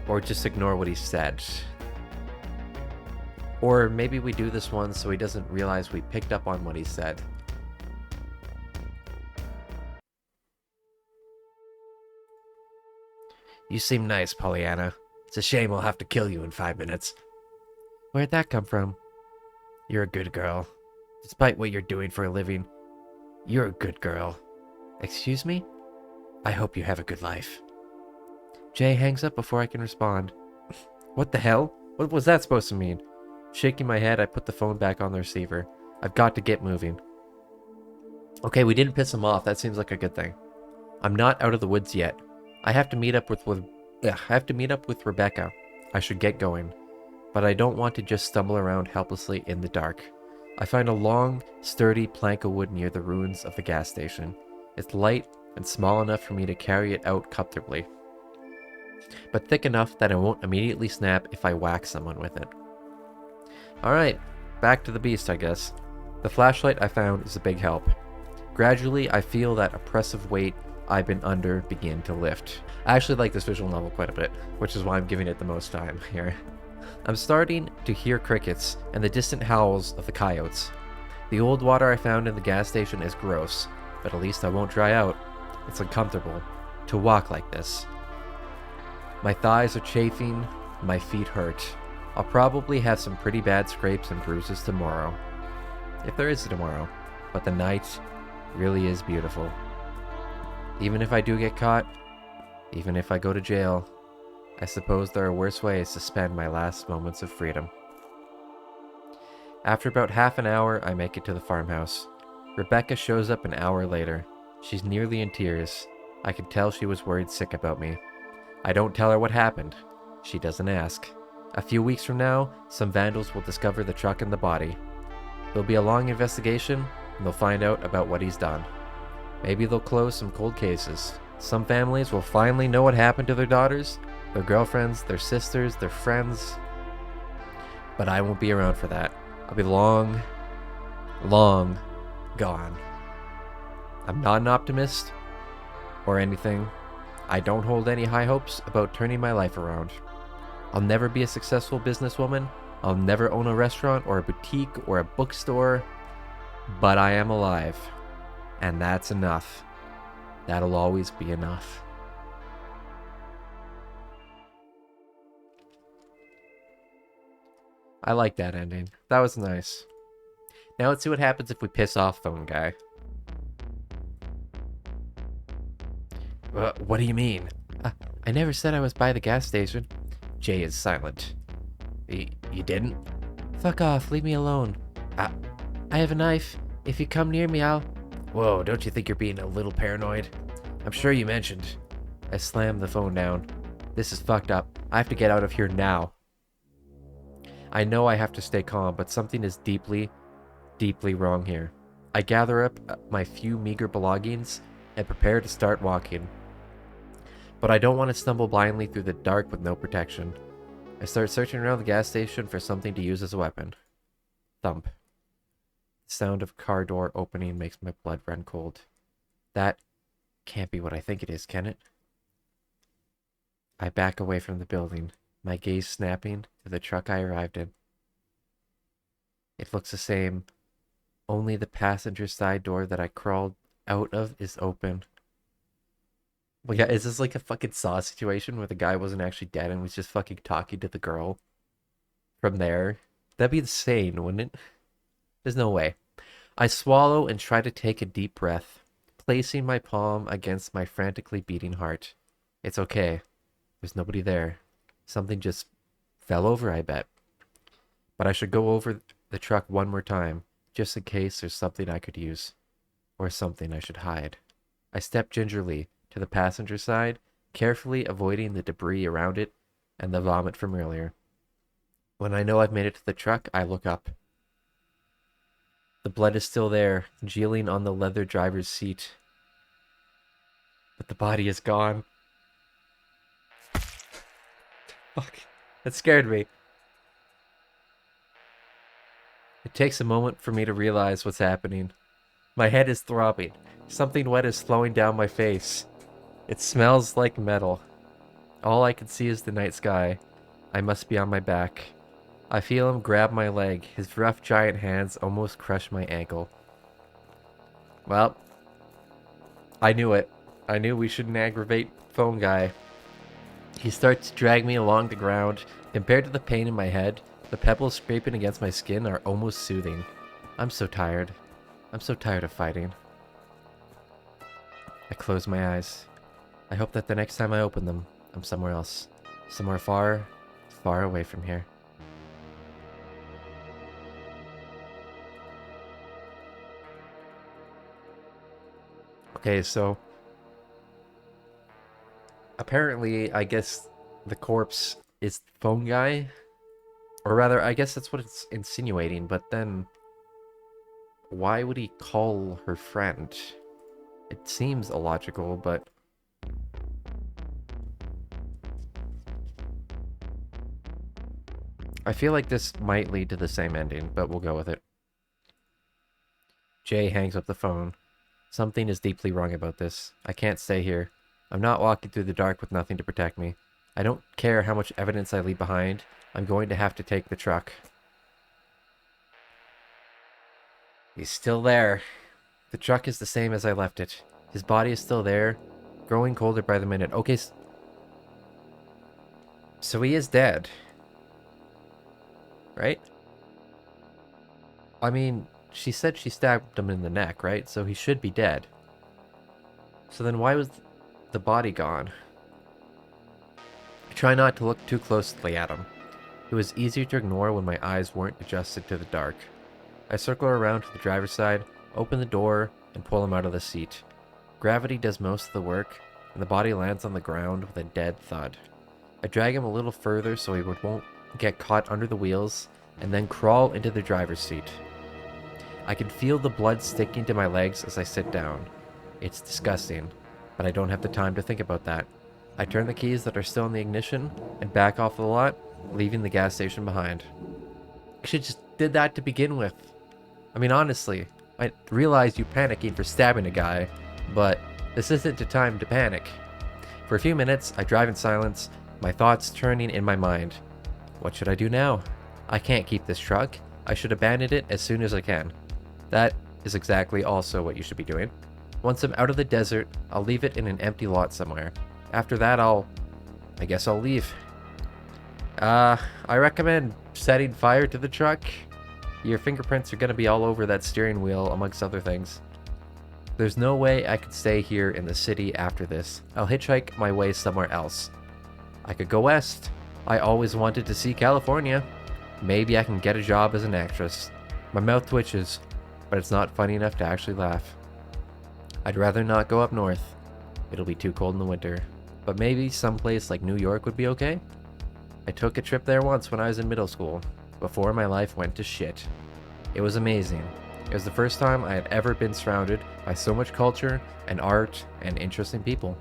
or just ignore what he said. Or maybe we do this one so he doesn't realize we picked up on what he said. You seem nice, Pollyanna. It's a shame I'll have to kill you in 5 minutes. Where'd that come from? You're a good girl. Despite what you're doing for a living, you're a good girl. Excuse me? I hope you have a good life. Jay hangs up before I can respond. What the hell? What was that supposed to mean? Shaking my head, I put the phone back on the receiver. I've got to get moving. Okay, we didn't piss him off. That seems like a good thing. I'm not out of the woods yet. I have to meet up with Rebecca. I should get going. But I don't want to just stumble around helplessly in the dark. I find a long, sturdy plank of wood near the ruins of the gas station. It's light and small enough for me to carry it out comfortably, but thick enough that it won't immediately snap if I whack someone with it. Alright, back to the beast, I guess. The flashlight I found is a big help. Gradually, I feel that oppressive weight I've been under begin to lift. I actually like this visual novel quite a bit, which is why I'm giving it the most time here. I'm starting to hear crickets and the distant howls of the coyotes. The old water I found in the gas station is gross, but at least I won't dry out. It's uncomfortable to walk like this. My thighs are chafing, my feet hurt. I'll probably have some pretty bad scrapes and bruises tomorrow. If there is a tomorrow. but the night really is beautiful. Even if I do get caught, even if I go to jail, I suppose there are worse ways to spend my last moments of freedom. After about half an hour, I make it to the farmhouse. Rebecca shows up an hour later. She's nearly in tears. I can tell she was worried sick about me. I don't tell her what happened. She doesn't ask. A few weeks from now, some vandals will discover the truck and the body. There'll be a long investigation, and they'll find out about what he's done. Maybe they'll close some cold cases. Some families will finally know what happened to their daughters, their girlfriends, their sisters, their friends. But I won't be around for that. I'll be long, long gone. I'm not an optimist or anything. I don't hold any high hopes about turning my life around. I'll never be a successful businesswoman. I'll never own a restaurant or a boutique or a bookstore. But I am alive. And that's enough. That'll always be enough. I like that ending. That was nice. Now let's see what happens if we piss off Phone Guy. What do you mean? I never said I was by the gas station. Jay is silent. You didn't? Fuck off, leave me alone. I have a knife. If you come near me, I'll... Whoa, don't you think you're being a little paranoid? I'm sure you mentioned. I slammed the phone down. This is fucked up. I have to get out of here now. I know I have to stay calm, but something is deeply, deeply wrong here. I gather up my few meager belongings and prepare to start walking. But I don't want to stumble blindly through the dark with no protection. I start searching around the gas station for something to use as a weapon. Thump. The sound of car door opening makes my blood run cold. That can't be what I think it is, can it? I back away from the building, my gaze snapping to the truck I arrived in. It looks the same, only the passenger side door that I crawled out of is open. Well, yeah, is this like a fucking Saw situation where the guy wasn't actually dead and was just fucking talking to the girl from there? That'd be insane, wouldn't it? There's no way. I swallow and try to take a deep breath, placing my palm against my frantically beating heart. It's okay. There's nobody there. Something just fell over, I bet. But I should go over the truck one more time, just in case there's something I could use. Or something I should hide. I step gingerly to the passenger side, carefully avoiding the debris around it and the vomit from earlier. When I know I've made it to the truck, I look up. The blood is still there, congealing on the leather driver's seat. But the body is gone. Fuck. That scared me. It takes a moment for me to realize what's happening. My head is throbbing. Something wet is flowing down my face. It smells like metal. All I can see is the night sky. I must be on my back. I feel him grab my leg. His rough giant hands almost crush my ankle. Well, I knew it. I knew we shouldn't aggravate Phone Guy. He starts to drag me along the ground. Compared to the pain in my head, the pebbles scraping against my skin are almost soothing. I'm so tired. I'm so tired of fighting. I close my eyes. I hope that the next time I open them, I'm somewhere else. Somewhere far, far away from here. Okay, so apparently, I guess the corpse is the Phone Guy. Or rather, I guess that's what it's insinuating, but then why would he call her friend? It seems illogical, but I feel like this might lead to the same ending, but we'll go with it. Jay hangs up the phone. Something is deeply wrong about this. I can't stay here. I'm not walking through the dark with nothing to protect me. I don't care how much evidence I leave behind. I'm going to have to take the truck. He's still there. The truck is the same as I left it. His body is still there, growing colder by the minute. Okay, so he is dead. Right? I mean, she said she stabbed him in the neck, right? So he should be dead. So then why was the body gone? I try not to look too closely at him. It was easier to ignore when my eyes weren't adjusted to the dark. I circle around to the driver's side, open the door, and pull him out of the seat. Gravity does most of the work, and the body lands on the ground with a dead thud. I drag him a little further so he won't get caught under the wheels, and then crawl into the driver's seat. I can feel the blood sticking to my legs as I sit down. It's disgusting, but I don't have the time to think about that. I turn the keys that are still in the ignition and back off the lot, leaving the gas station behind. I should just did that to begin with. I mean, honestly, I realize you panicking for stabbing a guy, but this isn't the time to panic. For a few minutes, I drive in silence, my thoughts turning in my mind. What should I do now? I can't keep this truck. I should abandon it as soon as I can. That is exactly also what you should be doing. Once I'm out of the desert, I'll leave it in an empty lot somewhere. After that, I guess I'll leave. I recommend setting fire to the truck. Your fingerprints are gonna be all over that steering wheel, amongst other things. There's no way I could stay here in the city after this. I'll hitchhike my way somewhere else. I could go west. I always wanted to see California. Maybe I can get a job as an actress. My mouth twitches, but it's not funny enough to actually laugh. I'd rather not go up north. It'll be too cold in the winter. But maybe someplace like New York would be okay? I took a trip there once when I was in middle school, before my life went to shit. It was amazing. It was the first time I had ever been surrounded by so much culture and art and interesting people.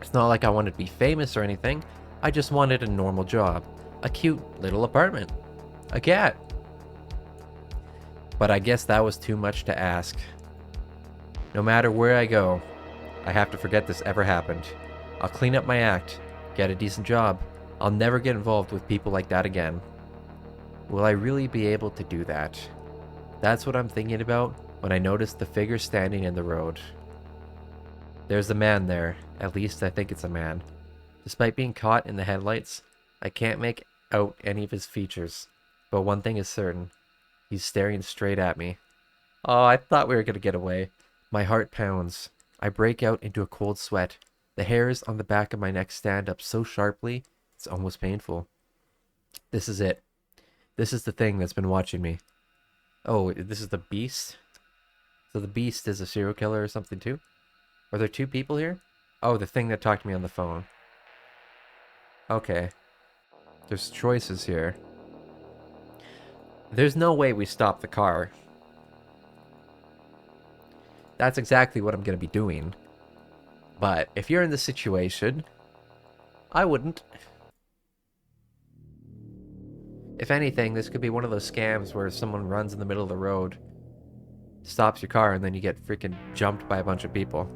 It's not like I wanted to be famous or anything. I just wanted a normal job, a cute little apartment, a cat. But I guess that was too much to ask. No matter where I go, I have to forget this ever happened. I'll clean up my act, get a decent job. I'll never get involved with people like that again. Will I really be able to do that? That's what I'm thinking about when I notice the figure standing in the road. There's a man there. At least I think it's a man. Despite being caught in the headlights, I can't make out any of his features. But one thing is certain. He's staring straight at me. Oh, I thought we were gonna get away. My heart pounds. I break out into a cold sweat. The hairs on the back of my neck stand up so sharply, it's almost painful. This is it. This is the thing that's been watching me. Oh, this is the beast? So the beast is a serial killer or something too? Are there two people here? Oh, the thing that talked to me on the phone. Okay. There's choices here. There's no way we stop the car. That's exactly what I'm going to be doing. But if you're in this situation, I wouldn't. If anything, this could be one of those scams where someone runs in the middle of the road, stops your car, and then you get freaking jumped by a bunch of people.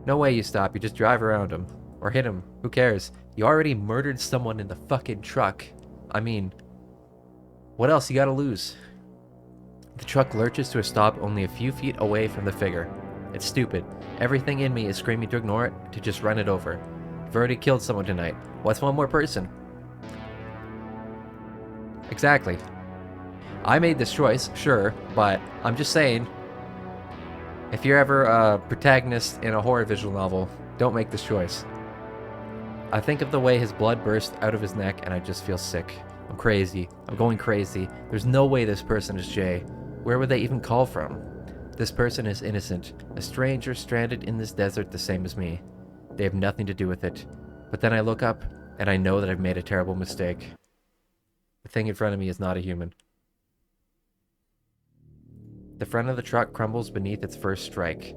No way you stop, you just drive around them. Or hit them, who cares? You already murdered someone in the fucking truck. I mean, what else you gotta lose? The truck lurches to a stop only a few feet away from the figure. It's stupid. Everything in me is screaming to ignore it, to just run it over. I've already killed someone tonight. What's one more person? Exactly. I made this choice, sure, but I'm just saying, if you're ever a protagonist in a horror visual novel, don't make this choice. I think of the way his blood burst out of his neck and I just feel sick. I'm crazy. I'm going crazy. There's no way this person is Jay. Where would they even call from? This person is innocent, a stranger stranded in this desert the same as me. They have nothing to do with it. But then I look up, and I know that I've made a terrible mistake. The thing in front of me is not a human. The front of the truck crumbles beneath its first strike.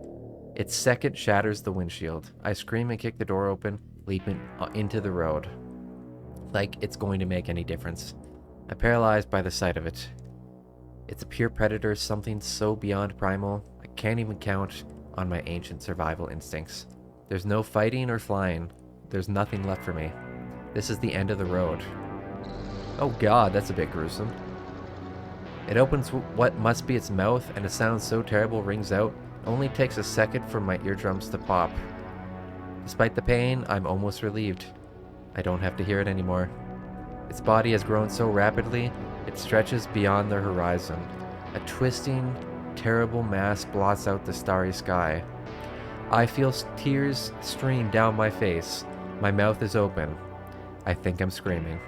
Its second shatters the windshield. I scream and kick the door open, leaping into the road. Like it's going to make any difference. I'm paralyzed by the sight of it. It's a pure predator, something so beyond primal, I can't even count on my ancient survival instincts. There's no fighting or flying. There's nothing left for me. This is the end of the road. Oh god, that's a bit gruesome. It opens what must be its mouth, and a sound so terrible rings out, it only takes a second for my eardrums to pop. Despite the pain, I'm almost relieved. I don't have to hear it anymore. Its body has grown so rapidly, it stretches beyond the horizon. A twisting, terrible mass blots out the starry sky. I feel tears stream down my face. My mouth is open. I think I'm screaming.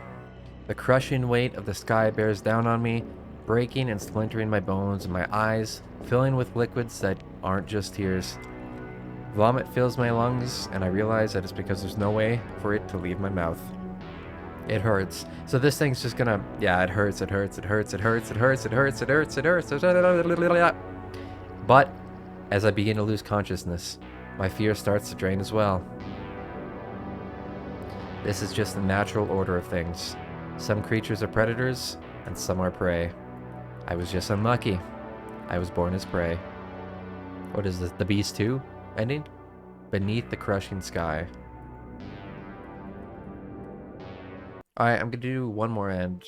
The crushing weight of the sky bears down on me, breaking and splintering my bones and my eyes, filling with liquids that aren't just tears. Vomit fills my lungs, and I realize that it's because there's no way for it to leave my mouth. It hurts. So this thing's just gonna, yeah, it hurts, it hurts, it hurts, it hurts, it hurts, it hurts, it hurts, it hurts. But as I begin to lose consciousness, my fear starts to drain as well. This is just the natural order of things. Some creatures are predators, and some are prey. I was just unlucky. I was born as prey. What is this, the Beast 2 ending? Beneath the crushing sky. Alright, I'm gonna do one more end.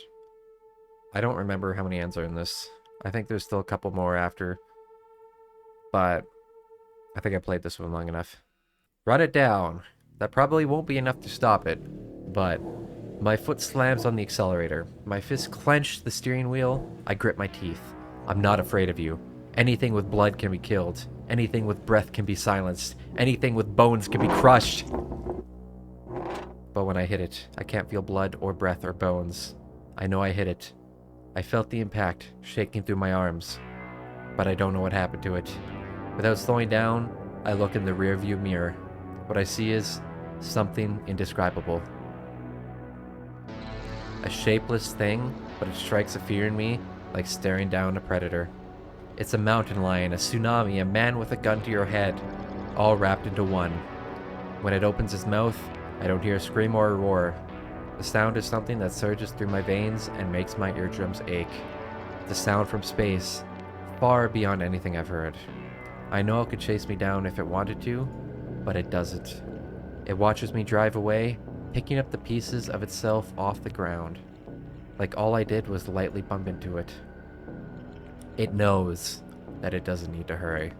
I don't remember how many ends are in this. I think there's still a couple more after. But I think I played this one long enough. Run it down. That probably won't be enough to stop it. But my foot slams on the accelerator. My fist clenched the steering wheel. I grip my teeth. I'm not afraid of you. Anything with blood can be killed. Anything with breath can be silenced. Anything with bones can be crushed. But when I hit it, I can't feel blood or breath or bones. I know I hit it. I felt the impact shaking through my arms. But I don't know what happened to it. Without slowing down, I look in the rearview mirror. What I see is something indescribable. A shapeless thing, but it strikes a fear in me like staring down a predator. It's a mountain lion, a tsunami, a man with a gun to your head, all wrapped into one. When it opens its mouth, I don't hear a scream or a roar. The sound is something that surges through my veins and makes my eardrums ache. The sound from space, far beyond anything I've heard. I know it could chase me down if it wanted to, but it doesn't. It watches me drive away, picking up the pieces of itself off the ground. Like all I did was lightly bump into it. It knows that it doesn't need to hurry.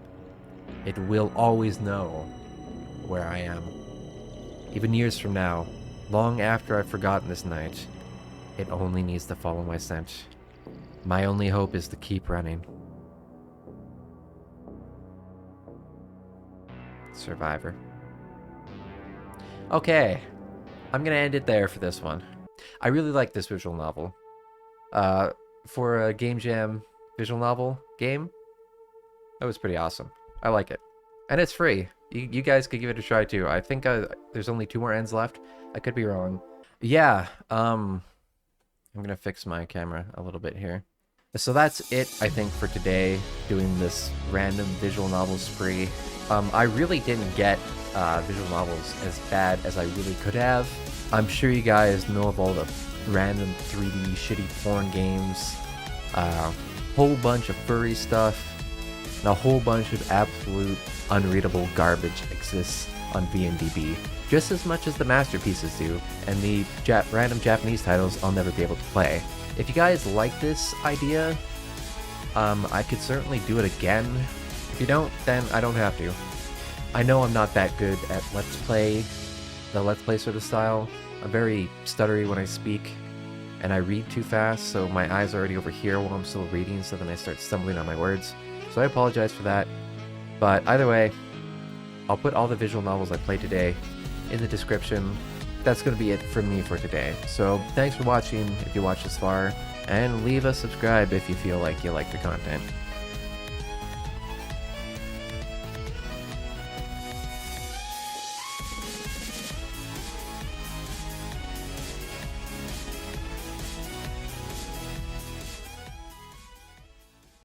It will always know where I am. Even years from now, long after I've forgotten this night, it only needs to follow my scent. My only hope is to keep running. Survivor. Okay, I'm gonna end it there for this one. I really like this visual novel. For a Game Jam visual novel game, that was pretty awesome. I like it. And it's free. You guys could give it a try too. I think there's only 2 more ends left. I could be wrong. Yeah, I'm gonna fix my camera a little bit here. So that's it, I think, for today, doing this random visual novel spree. I really didn't get visual novels as bad as I really could have. I'm sure you guys know of all the random 3D shitty porn games, whole bunch of furry stuff, and a whole bunch of absolute unreadable garbage exists on VNDB, just as much as the masterpieces do, and the random Japanese titles I'll never be able to play. If you guys like this idea, I could certainly do it again. If you don't, then I don't have to. I know I'm not that good at Let's Play, the Let's Play sort of style. I'm very stuttery when I speak, and I read too fast, so my eyes are already over here while I'm still reading, so then I start stumbling on my words. So I apologize for that. But either way, I'll put all the visual novels I played today in the description. That's going to be it from me for today. So thanks for watching if you watched this far, and leave a subscribe if you feel like you like the content.